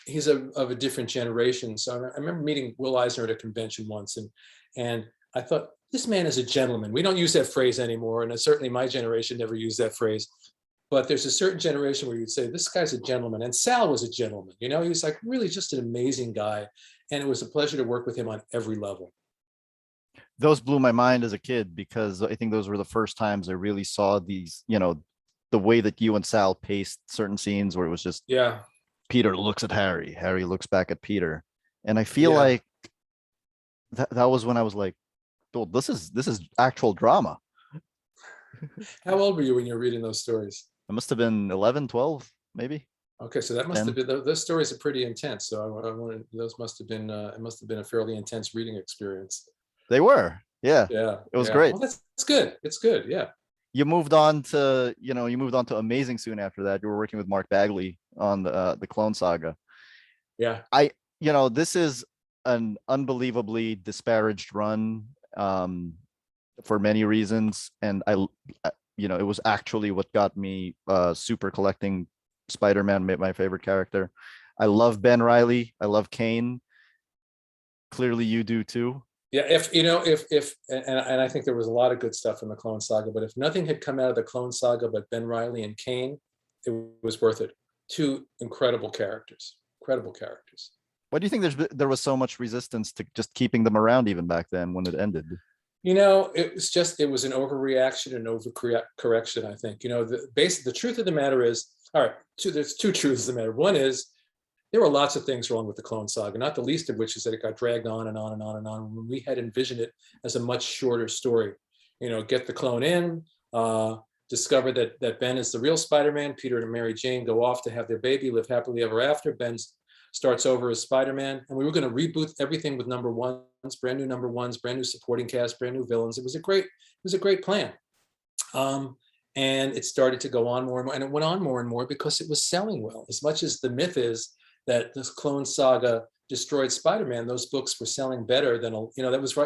He's of a different generation. So I remember meeting Will Eisner at a convention once, and I thought, this man is a gentleman. We don't use that phrase anymore, and certainly my generation never used that phrase. But there's a certain generation where you'd say, this guy's a gentleman. And Sal was a gentleman. He was like really just an amazing guy. And it was a pleasure to work with him on every level. Those blew my mind as a kid, because I think those were the first times I really saw these, the way that you and Sal paced certain scenes where it was just, Peter looks at Harry, Harry looks back at Peter. And I feel like that was when I was like, oh, this is actual drama. How old were you when you were reading those stories? I must have been 11, 12, maybe. Okay, so that must 10. have been, those stories are pretty intense. So those must have been, it must have been a fairly intense reading experience. They were, yeah. It was great. Well, that's good. It's good, yeah. You moved on to Amazing soon after that. You were working with Mark Bagley on the Clone Saga. Yeah. This is an unbelievably disparaged run for many reasons, and it was actually what got me super collecting Spider-Man, my favorite character. I love Ben Reilly. I love Kaine. Clearly, you do too. Yeah, and I think there was a lot of good stuff in the Clone Saga, but if nothing had come out of the Clone Saga but Ben Reilly and Kaine, it was worth it. Two incredible characters. Why do you think there was so much resistance to just keeping them around even back then when it ended? It was an overreaction and overcorrection, I think. The truth of the matter is, all right, there's two truths of the matter. One is, there were lots of things wrong with the Clone Saga, not the least of which is that it got dragged on and on and on and on when we had envisioned it as a much shorter story. Get the clone in, discover that Ben is the real Spider-Man, Peter and Mary Jane go off to have their baby, live happily ever after. Ben starts over as Spider-Man, and we were going to reboot everything with number ones, brand new supporting cast, brand new villains. It was a great plan. And it started to go on more and more, and it went on more and more because it was selling well. As much as the myth is that this Clone Saga destroyed Spider-Man, those books were selling better than, that was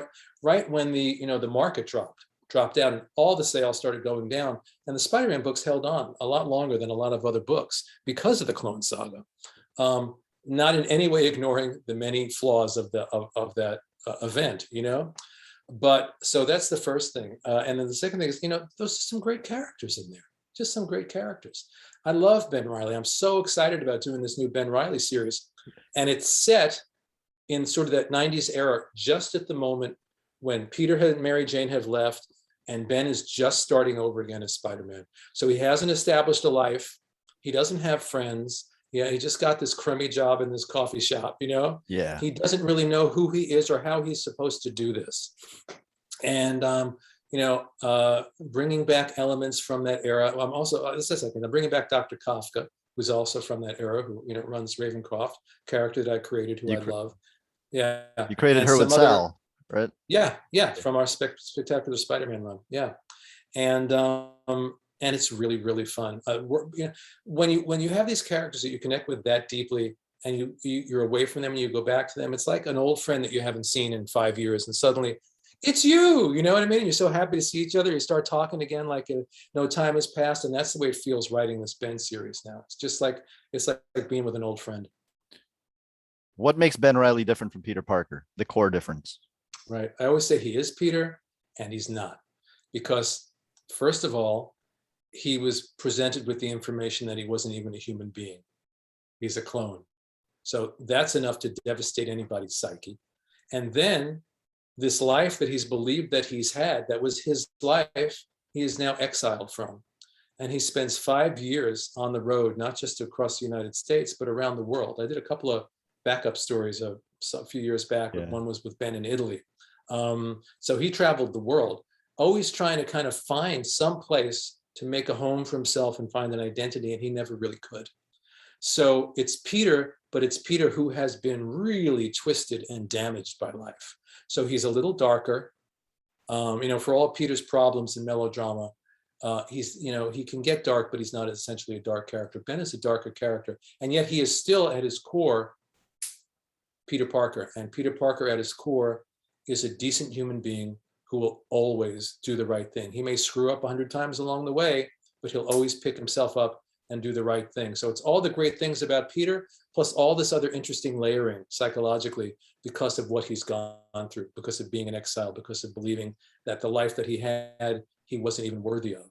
right when the market dropped down and all the sales started going down, and the Spider-Man books held on a lot longer than a lot of other books because of the Clone Saga. Not in any way ignoring the many flaws of that event, But so that's the first thing. And then the second thing is, those are some great characters in there, just some great characters. I love Ben Reilly. I'm so excited about doing this new Ben Reilly series. And it's set in sort of that 90s era, just at the moment when Peter and Mary Jane have left and Ben is just starting over again as Spider-Man. So he hasn't established a life. He doesn't have friends. Yeah, he just got this crummy job in this coffee shop, you know? Yeah. He doesn't really know who he is or how he's supposed to do this. And, bringing back elements from that era. I'm also, this is a second, I'm bringing back Dr. Kafka, who's also from that era, who, runs Ravencroft, character that I created, who I love. Yeah. You created and her with some other, Sal, right? Yeah, from our Spectacular Spider-Man run. Yeah. And it's really, really fun. When you have these characters that you connect with that deeply, and you're away from them and you go back to them, it's like an old friend that you haven't seen in 5 years, and suddenly it's you know what I mean? You're so happy to see each other. You start talking again like no time has passed, and that's the way it feels writing this Ben series now. It's like being with an old friend. What makes Ben Reilly different from Peter Parker? The core difference. Right. I always say he is Peter and he's not, because first of all, he was presented with the information that he wasn't even a human being. He's a clone. So that's enough to devastate anybody's psyche. And then this life that he's believed that he's had, that was his life, he is now exiled from. And he spends 5 years on the road, not just across the United States, but around the world. I did a couple of backup stories a few years back. Yeah. One was with Ben in Italy. So he traveled the world, always trying to kind of find some place to make a home for himself and find an identity, and he never really could. So it's Peter, but it's Peter who has been really twisted and damaged by life. So he's a little darker, for all Peter's problems and melodrama. He can get dark, but he's not essentially a dark character. Ben is a darker character, and yet he is still at his core Peter Parker. And Peter Parker at his core is a decent human being who will always do the right thing. He may screw up 100 times along the way, but he'll always pick himself up and do the right thing. So it's all the great things about Peter, plus all this other interesting layering psychologically because of what he's gone through, because of being in exile, because of believing that the life that he had, he wasn't even worthy of.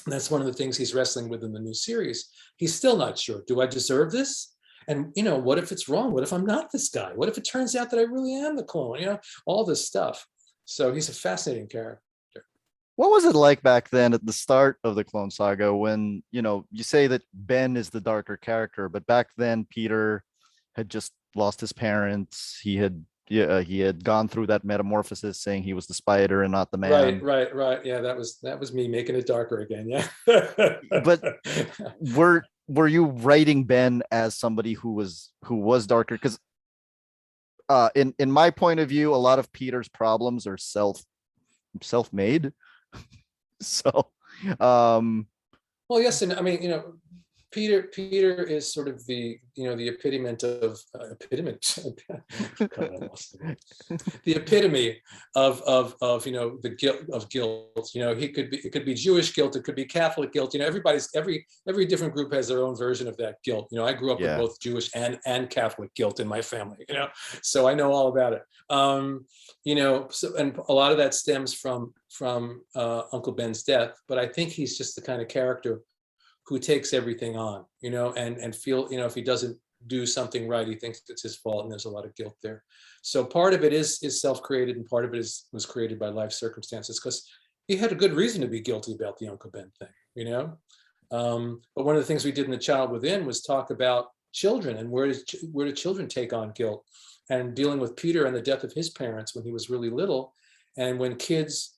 And that's one of the things he's wrestling with in the new series. He's still not sure. Do I deserve this? And, what if it's wrong? What if I'm not this guy? What if it turns out that I really am the clone? All this stuff. So he's a fascinating character. What was it like back then at the start of the Clone Saga when, you say that Ben is the darker character, but back then Peter had just lost his parents. He had gone through that metamorphosis saying he was the spider and not the man. Right. Yeah, that was me making it darker again. Yeah. But were you writing Ben as somebody who was darker? Because in my point of view, a lot of Peter's problems are self-made. So well, yes, and I mean, Peter is sort of the the epitome of the epitome of the guilt of guilt. It could be Jewish guilt, it could be Catholic guilt. Every different group has their own version of that guilt. I grew up with both Jewish and Catholic guilt in my family. So I know all about it. So, and a lot of that stems from Uncle Ben's death. But I think he's just the kind of character who takes everything on, and feel, if he doesn't do something right, he thinks it's his fault, and there's a lot of guilt there. So part of it is self-created, and part of it was created by life circumstances, because he had a good reason to be guilty about the Uncle Ben thing, But one of the things we did in The Child Within was talk about children and where do children take on guilt, and dealing with Peter and the death of his parents when he was really little, and when kids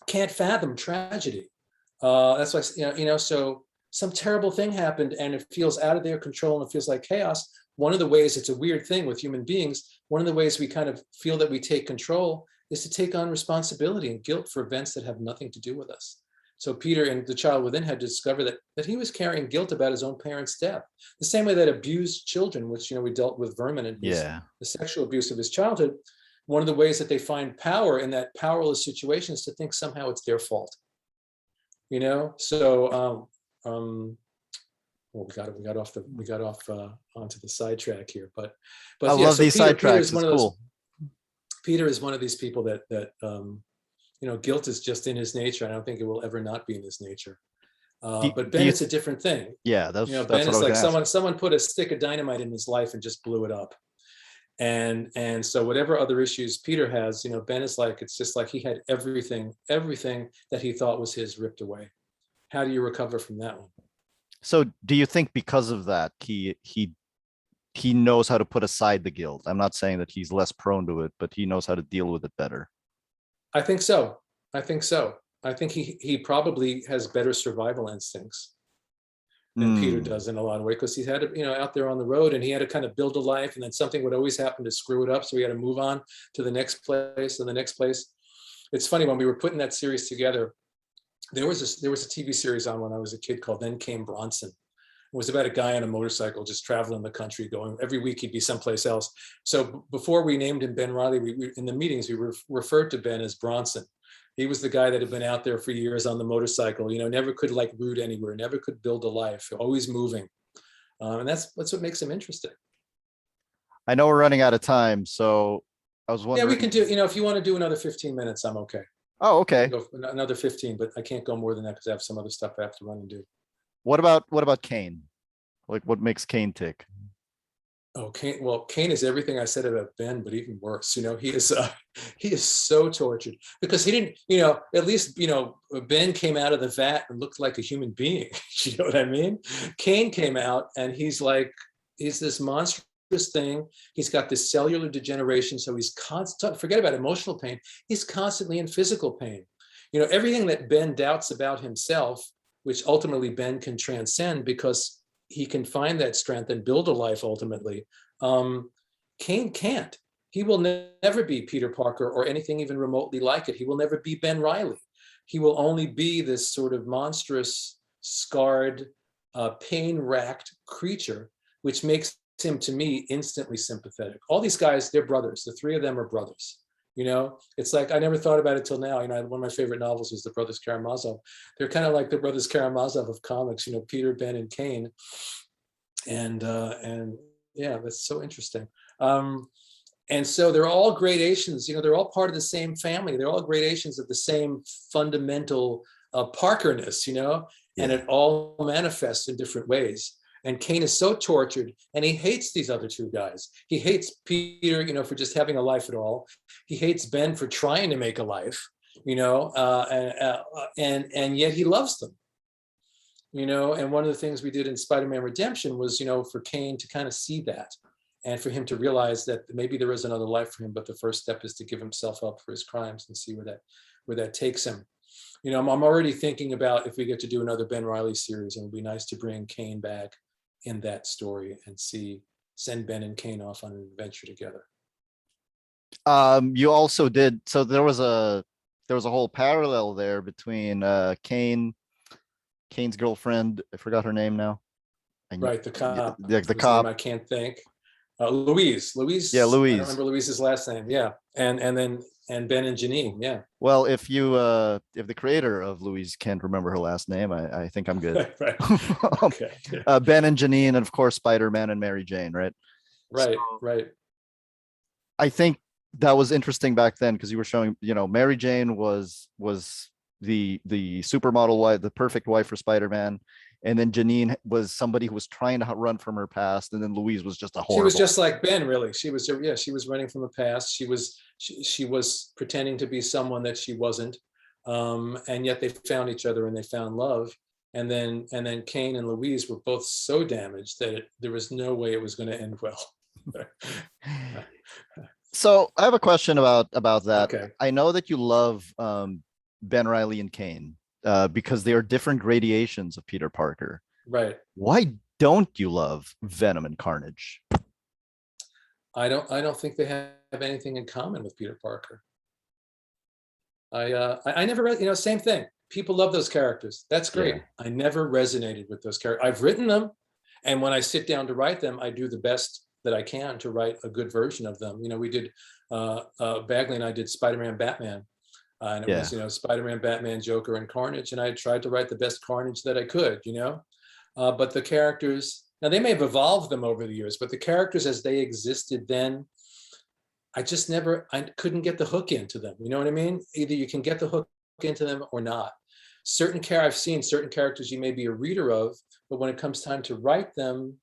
can't fathom tragedy. That's why, so some terrible thing happened and it feels out of their control and it feels like chaos. One of the ways, it's a weird thing with human beings, one of the ways we kind of feel that we take control is to take on responsibility and guilt for events that have nothing to do with us. So Peter in The Child Within had to discover that he was carrying guilt about his own parents' death. The same way that abused children, which we dealt with Vermin and the sexual abuse of his childhood, one of the ways that they find power in that powerless situation is to think somehow it's their fault. So well, we got off onto the sidetrack here, but I love these sidetracks. It's cool. Peter is one of these people that guilt is just in his nature. I don't think it will ever not be in his nature. But Ben, it's a different thing. Yeah, that's Ben is like someone put a stick of dynamite in his life and just blew it up. And so whatever other issues Peter has, Ben is like, it's just like he had everything that he thought was his ripped away. How do you recover from that one? So do you think because of that, he knows how to put aside the guilt? I'm not saying that he's less prone to it, but he knows how to deal with it better. I think so. I think so. I think he probably has better survival instincts than Peter does in a lot of ways, because he's had to, out there on the road, and he had to kind of build a life, and then something would always happen to screw it up. So he had to move on to the next place and the next place. It's funny, when we were putting that series together, there was a TV series on when I was a kid called Then Came Bronson. It was about a guy on a motorcycle just traveling the country, going every week he'd be someplace else. So before we named him Ben Reilly, we in the meetings we referred to Ben as Bronson. He was the guy that had been out there for years on the motorcycle, never could like root anywhere, never could build a life, always moving. And that's what makes him interesting. I know we're running out of time, so I was wondering. Yeah, we can do, if you want to do another 15 minutes, I'm okay. Oh, okay. Go another 15, but I can't go more than that because I have some other stuff I have to run and do. What about Kaine? Like, what makes Kaine tick? Oh, Kaine. Well, Kaine is everything I said about Ben, but even worse. He is so tortured because he didn't. At least Ben came out of the vat and looked like a human being. You know what I mean? Kaine came out and he's this monstrous thing. He's got this cellular degeneration, so he's constant. Forget about emotional pain. He's constantly in physical pain. Everything that Ben doubts about himself, which ultimately Ben can transcend because he can find that strength and build a life ultimately. Kaine can't. He will never be Peter Parker or anything even remotely like it. He will never be Ben Reilly. He will only be this sort of monstrous, scarred, pain-racked creature, which makes him, to me, instantly sympathetic. All these guys, they're brothers. The three of them are brothers. It's like, I never thought about it till now. One of my favorite novels is The Brothers Karamazov. They're kind of like the Brothers Karamazov of comics, Peter, Ben, and Kaine. And yeah, that's so interesting. And so they're all gradations, they're all part of the same family. They're all gradations of the same fundamental Parkerness, and it all manifests in different ways. And Kaine is so tortured, and he hates these other two guys. He hates Peter, for just having a life at all. He hates Ben for trying to make a life, and yet he loves them, And one of the things we did in Spider-Man Redemption was, for Kaine to kind of see that, and for him to realize that maybe there is another life for him, but the first step is to give himself up for his crimes and see where that takes him. I'm already thinking about if we get to do another Ben Reilly series, and it'd be nice to bring Kaine back in that story and send Ben and Kaine off on an adventure together. You also did, so there was a whole parallel there between Kane's girlfriend. I forgot her name now. Right, the cop. The cop. I can't think. Louise. Yeah, Louise. I don't remember Louise's last name. Yeah, and Ben and Janine. Yeah. Well, if the creator of Louise can't remember her last name, I think I'm good. Right. Okay. Ben and Janine, and of course Spider-Man and Mary Jane, right? Right. Right. I think that was interesting back then because you were showing, Mary Jane was the supermodel wife, the perfect wife for Spider-Man. And then Janine was somebody who was trying to run from her past. And then Louise was just She was just like Ben, really. She was running from the past. She was pretending to be someone that she wasn't. And yet they found each other and they found love. And then Kaine and Louise were both so damaged that there was no way it was going to end well. So I have a question about that. Okay. I know that you love Ben Reilly and Kaine because they are different gradations of Peter Parker. Right. Why don't you love Venom and Carnage? I don't think they have anything in common with Peter Parker. I never read, same thing. People love those characters. That's great. Yeah. I never resonated with those characters. I've written them, and when I sit down to write them, I do the best that I can to write a good version of them. We did Bagley and I did Spider-Man, Batman, and it was Spider-Man, Batman, Joker, and Carnage, and I tried to write the best Carnage that I could. But the characters, now they may have evolved them over the years, but the characters as they existed then, I couldn't get the hook into them. You know what I mean? Either you can get the hook into them or not. I've seen certain characters you may be a reader of, but when it comes time to write them,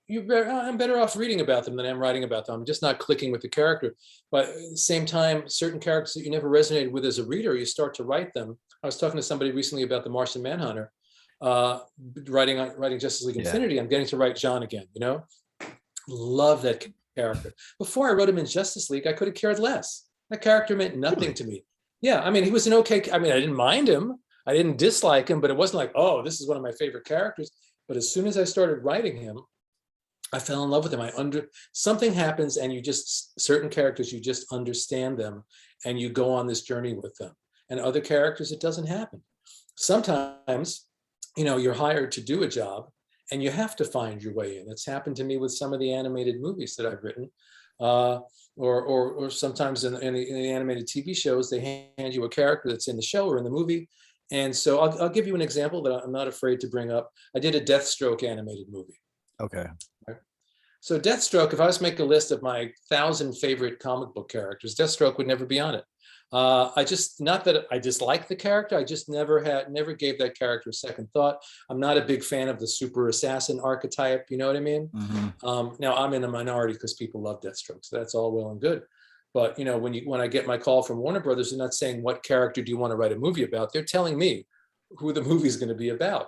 I'm better off reading about them than I'm writing about them. I'm just not clicking with the character. But at the same time, certain characters that you never resonated with as a reader, you start to write them. I was talking to somebody recently about the Martian Manhunter, writing Justice League Yeah. Infinity. I'm getting to write John again, love that character. Before I wrote him in Justice League, I could have cared less. That character meant nothing to me. Yeah, I mean, he was an okay, I mean, I didn't mind him. I didn't dislike him, but it wasn't like, oh, this is one of my favorite characters. But as soon as I started writing him, I fell in love with him. Something happens, and certain characters, you just understand them, and you go on this journey with them. And other characters, it doesn't happen. Sometimes, you're hired to do a job, and you have to find your way in. It's happened to me with some of the animated movies that I've written, or sometimes in the animated TV shows, they hand you a character that's in the show or in the movie. And so I'll give you an example that I'm not afraid to bring up. I did a Deathstroke animated movie. Okay. So Deathstroke, if I was to make a list of my 1,000 favorite comic book characters, Deathstroke would never be on it. Not that I dislike the character, I just never gave that character a second thought. I'm not a big fan of the super assassin archetype, you know what I mean? Mm-hmm. Now I'm in a minority because people love Deathstroke, so that's all well and good. But when I get my call from Warner Brothers, they're not saying, what character do you want to write a movie about? They're telling me who the movie is going to be about.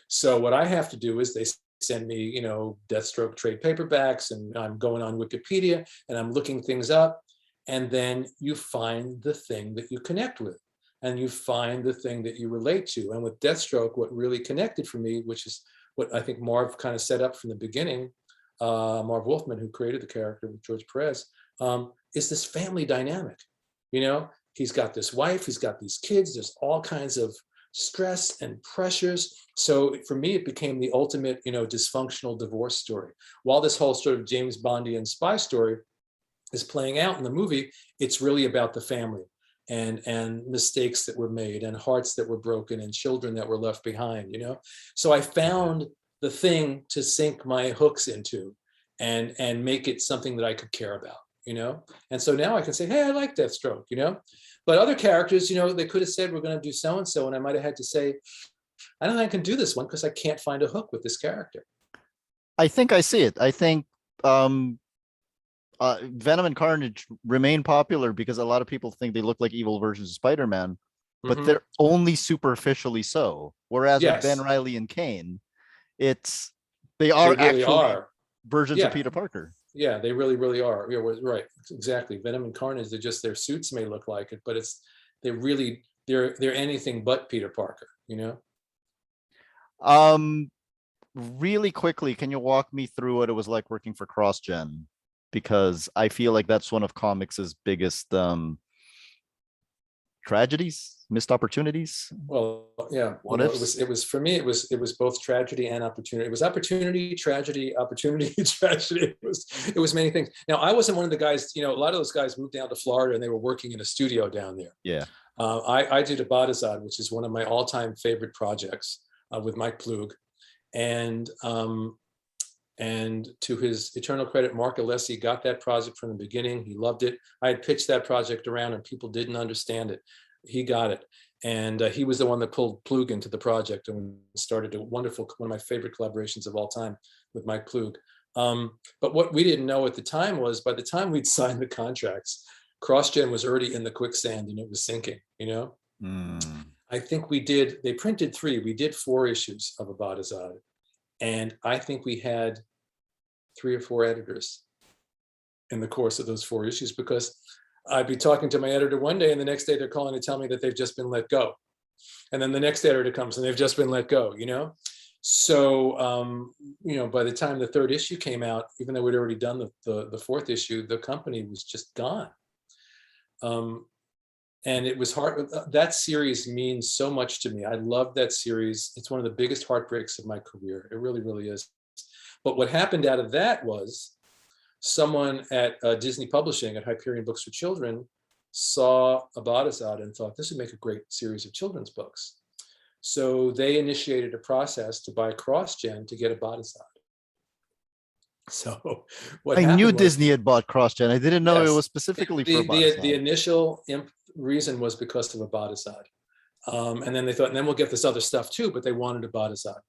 So what I have to do is they send me, Deathstroke trade paperbacks, and I'm going on Wikipedia and I'm looking things up. And then you find the thing that you connect with, and you find the thing that you relate to. And with Deathstroke, what really connected for me, which is what I think Marv kind of set up from the beginning, Marv Wolfman, who created the character with George Perez, is this family dynamic. He's got this wife, he's got these kids, there's all kinds of stress and pressures. So for me, it became the ultimate, dysfunctional divorce story. While this whole sort of James Bondian spy story is playing out in the movie, it's really about the family and mistakes that were made and hearts that were broken and children that were left behind, So I found the thing to sink my hooks into and make it something that I could care about, And so now I can say, hey, I like Deathstroke, But other characters, they could have said, we're going to do so-and-so. And I might have had to say, I don't think I can do this one because I can't find a hook with this character. I think I see it. I think Venom and Carnage remain popular because a lot of people think they look like evil versions of Spider-Man, but they're only superficially so. Whereas with Ben Reilly and Kaine, they are really actually versions of Peter Parker. Yeah, they really, really are. Yeah, right. Exactly. Venom and Carnage, their suits may look like it, but they're anything but Peter Parker, Really quickly, can you walk me through what it was like working for CrossGen? Because I feel like that's one of comics' biggest tragedies, missed opportunities. Well, yeah. It was for me, it was both tragedy and opportunity. It was opportunity, tragedy, opportunity, tragedy. It was many things. Now, I wasn't one of the guys, a lot of those guys moved down to Florida and they were working in a studio down there. Yeah. I did Abadazad, which is one of my all-time favorite projects with Mike Ploog. And to his eternal credit, Mark Alessi got that project from the beginning. He loved it. I had pitched that project around and people didn't understand it. He got it. And he was the one that pulled Ploog into the project and started one of my favorite collaborations of all time with Mike Ploog. But what we didn't know at the time was by the time we'd signed the contracts, CrossGen was already in the quicksand and it was sinking, I think they printed 3, we did 4 issues of Abadazad. And I think we had 3 or 4 editors in the course of those 4 issues, because I'd be talking to my editor one day and the next day they're calling to tell me that they've just been let go. And then the next editor comes and they've just been let go, So, by the time the 3rd issue came out, even though we'd already done the 4th issue, the company was just gone. And it was hard. That series means so much to me. I love that series. It's one of the biggest heartbreaks of my career. It really, really is. But what happened out of that was someone at Disney Publishing at Hyperion Books for Children saw Abadazad and thought this would make a great series of children's books. So they initiated a process to buy CrossGen to get Abadazad. So what I knew Disney had bought CrossGen. I didn't know it was specifically for Abadazad. The initial reason was because of Abadazad. And then they thought, and then we'll get this other stuff too, but they wanted Abadazad.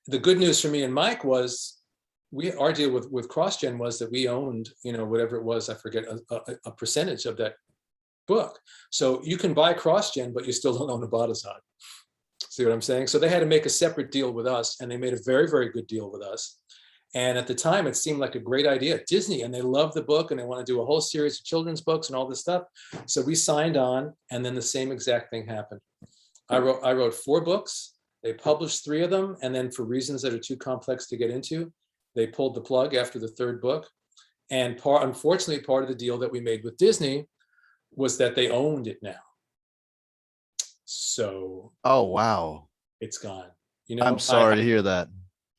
The good news for me and Mike was our deal with CrossGen was that we owned, whatever it was, I forget, a percentage of that book. So you can buy CrossGen, but you still don't own Abadazad. See what I'm saying? So they had to make a separate deal with us, and they made a very, very good deal with us. And at the time, it seemed like a great idea. Disney, and they loved the book, and they want to do a whole series of children's books and all this stuff. So we signed on, and then the same exact thing happened. I wrote 4 books. They published 3 of them, and then for reasons that are too complex to get into, they pulled the plug after the 3rd book. And unfortunately, part of the deal that we made with Disney was that they owned it now. So, oh wow, it's gone. I'm sorry to hear that.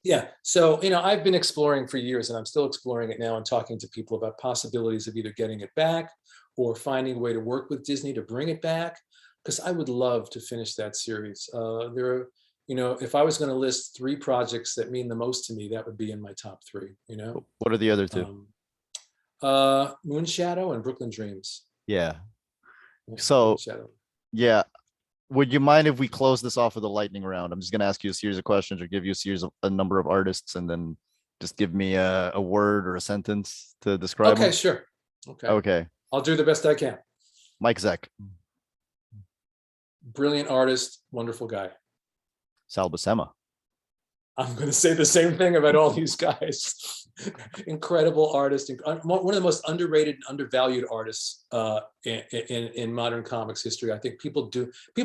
Yeah. So, I've been exploring for years, and I'm still exploring it now and talking to people about possibilities of either getting it back or finding a way to work with Disney to bring it back, because I would love to finish that series. There are, if I was going to list 3 projects that mean the most to me, that would be in my top 3, What are the other 2? Moonshadow and Brooklyn Dreams. Yeah. So, yeah. Would you mind if we close this off with a lightning round? I'm just going to ask you a series of questions or give you a number of artists, and then just give me a word or a sentence to describe them. Okay, sure. Okay. I'll do the best I can. Mike Zeck. Brilliant artist, wonderful guy. Sal Buscema. I'm going to say the same thing about all these guys. Incredible artist, one of the most underrated and undervalued artists in modern comics history. I think people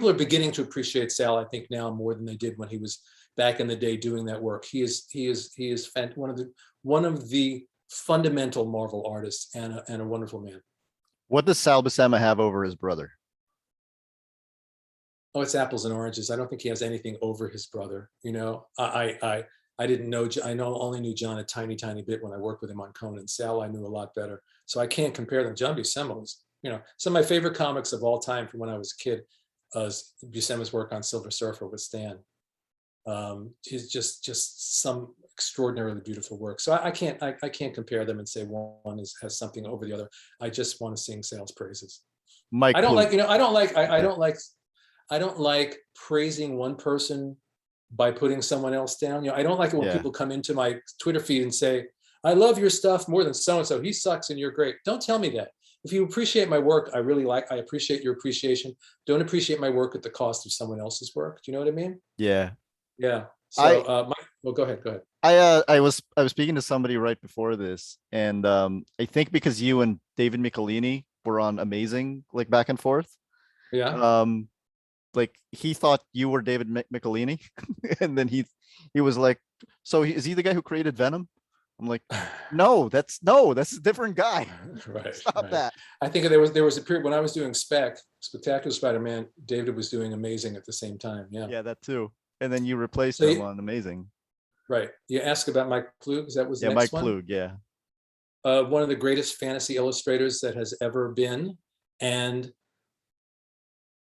are beginning to appreciate Sal, I think, now more than they did when he was back in the day doing that work. He is one of the fundamental Marvel artists and a wonderful man. What does Sal Buscema have over his brother? Oh, it's apples and oranges. I don't think he has anything over his brother. I didn't know. Only knew John a tiny bit when I worked with him on Conan. Sal, I knew a lot better, so I can't compare them. John Buscema was, some of my favorite comics of all time from when I was a kid. Buscema's work on Silver Surfer with Stan. Is just some extraordinarily beautiful work. So I can't compare them and say one has something over the other. I just want to sing Sal's praises. Mike, I don't like praising one person by putting someone else down. I don't like it when people come into my Twitter feed and say, I love your stuff more than so-and-so. He sucks and you're great. Don't tell me that. If you appreciate my work, I appreciate your appreciation. Don't appreciate my work at the cost of someone else's work. Do you know what I mean? Yeah. Yeah. So, go ahead. I was speaking to somebody right before this, and I think because you and David Michelini were on Amazing, like back and forth. Yeah. Like he thought you were David Michelini, and then he was like, "So is he the guy who created Venom?" I'm like, "No, that's a different guy." Right. Stop that. I think there was a period when I was doing Spectacular Spider-Man. David was doing Amazing at the same time. Yeah. Yeah, that too. And then you replaced him on Amazing. Right. You asked about Mike Ploog. That was the next one? Ploog. Yeah. One of the greatest fantasy illustrators that has ever been, and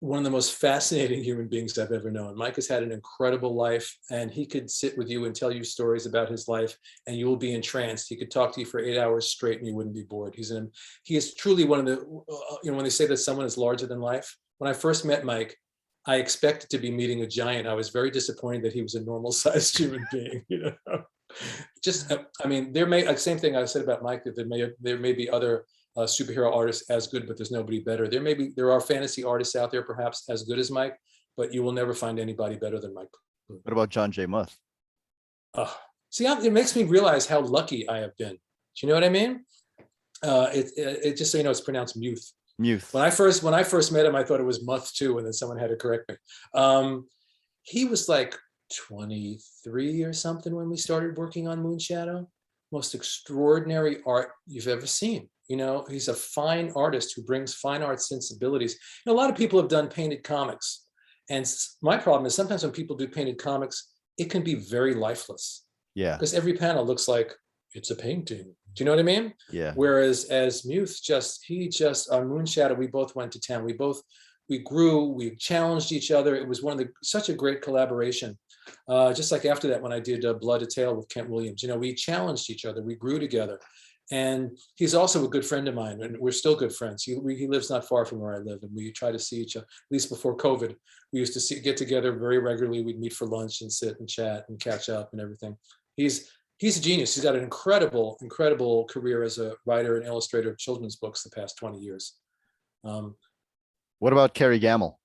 one of the most fascinating human beings I've ever known. Mike has had an incredible life, and he could sit with you and tell you stories about his life, and you will be entranced. He could talk to you for 8 hours straight, and you wouldn't be bored. He is truly one of the, when they say that someone is larger than life. When I first met Mike, I expected to be meeting a giant. I was very disappointed that he was a normal-sized human being. Same thing I said about Mike, that there may be other superhero artists as good, but there's nobody better. There are fantasy artists out there perhaps as good as Mike, but you will never find anybody better than Mike. What about John J. Muth? It makes me realize how lucky I have been. Do you know what I mean? It just so you know, it's pronounced Muth. Muth. When I first met him, I thought it was Muth too, and then someone had to correct me. He was like 23 or something when we started working on Moonshadow. Most extraordinary art you've ever seen. He's a fine artist who brings fine art sensibilities. A lot of people have done painted comics, and my problem is sometimes when people do painted comics, it can be very lifeless. Yeah. Because every panel looks like it's a painting. Do you know what I mean? Yeah. Whereas as Muth, on Moonshadow, we both went to town. We grew, we challenged each other. It was such a great collaboration. Just like after that, when I did Blood a Tale with Kent Williams, we challenged each other. We grew together. And he's also a good friend of mine, and we're still good friends. He lives not far from where I live, and we try to see each other, at least before COVID. We used to get together very regularly. We'd meet for lunch and sit and chat and catch up and everything. He's He's a genius. He's got an incredible career as a writer and illustrator of children's books the past 20 years. What about Kerry Gamble?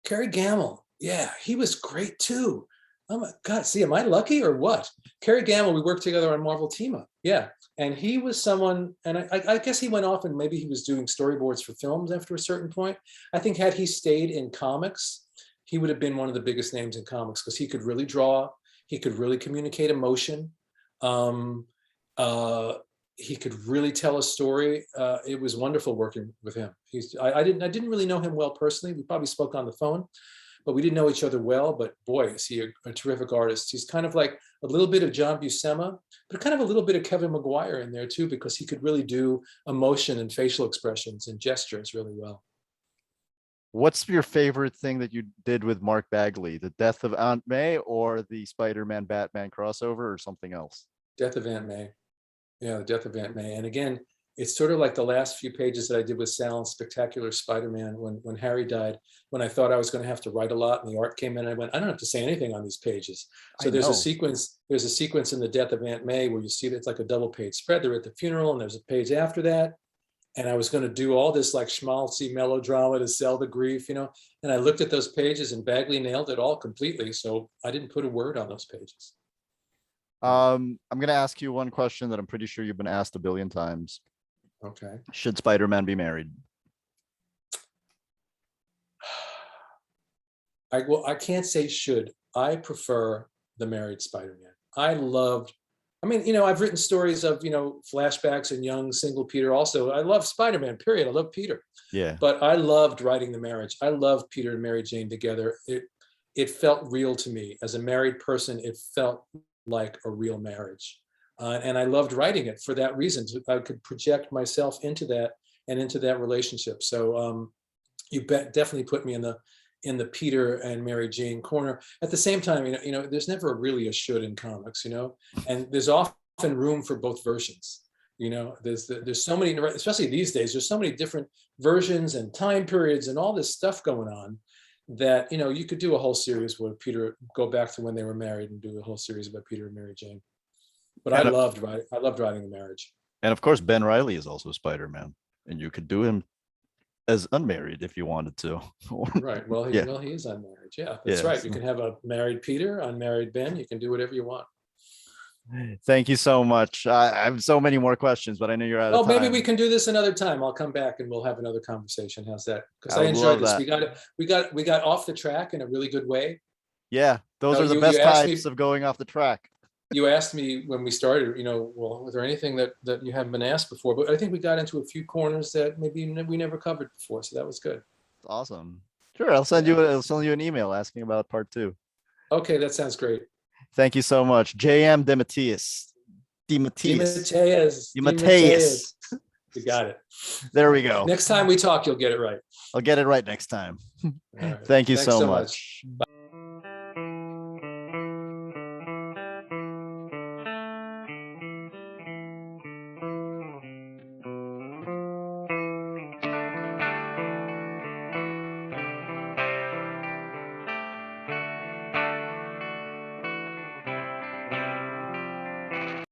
Kerry Gamble, yeah, he was great too. Oh my God, see, am I lucky or what? Kerry Gamble, we worked together on Marvel Team Up, yeah. And he was someone, and I guess he went off and maybe he was doing storyboards for films after a certain point. I think had he stayed in comics, he would have been one of the biggest names in comics because he could really draw, he could really communicate emotion. He could really tell a story. It was wonderful working with him. I didn't really know him well personally. We probably spoke on the phone, but we didn't know each other well. But boy, is he a terrific artist. He's kind of like a little bit of John Buscema, but kind of a little bit of Kevin Maguire in there too, because he could really do emotion and facial expressions and gestures really well. What's your favorite thing that you did with Mark Bagley? The death of Aunt May or the Spider-Man Batman crossover or something else? Death of Aunt May. Yeah, the death of Aunt May. And again, it's sort of like the last few pages that I did with Sal and Spectacular Spider-Man when Harry died, when I thought I was going to have to write a lot and the art came in, I went, I don't have to say anything on these pages. So there's a sequence in the death of Aunt May where you see that it's like a double page spread. They're at the funeral and there's a page after that. And I was going to do all this like schmaltzy melodrama to sell the grief, you know, and I looked at those pages and Bagley nailed it all completely. So I didn't put a word on those pages. I'm going to ask you one question that I'm pretty sure you've been asked a billion times. Okay. Should Spider-Man be married? I can't say should. I prefer the married Spider-Man. I've written stories of, flashbacks and young single Peter also. I love Spider-Man, period. I love Peter. Yeah. But I loved writing the marriage. I loved Peter and Mary Jane together. It felt real to me. As a married person, it felt like a real marriage. And I loved writing it for that reason. I could project myself into that and into that relationship. So you definitely put me in the Peter and Mary Jane corner. At the same time, there's never really a should in comics, and there's often room for both versions. There's so many, especially these days, there's so many different versions and time periods and all this stuff going on that, you could do a whole series where Peter go back to when they were married and do a whole series about Peter and Mary Jane. But I loved writing the marriage. And of course, Ben Reilly is also Spider-Man, and you could do him as unmarried if you wanted to. Right. Well, he is unmarried. Yeah, that's right. You can have a married Peter, unmarried Ben. You can do whatever you want. Thank you so much. I have so many more questions, but I know you're out of time. Maybe we can do this another time. I'll come back and we'll have another conversation. How's that? Because I enjoyed this. That. We got off the track in a really good way. Yeah, those are the best types of going off the track. You asked me when we started, well, was there anything that you haven't been asked before? But I think we got into a few corners that maybe we never covered before. So that was good. Awesome. Sure. I'll send you an email asking about part 2. Okay. That sounds great. Thank you so much. JM DeMatteis. DeMatteis. You got it. There we go. Next time we talk, you'll get it right. I'll get it right next time. Right. Thank you so much. Bye.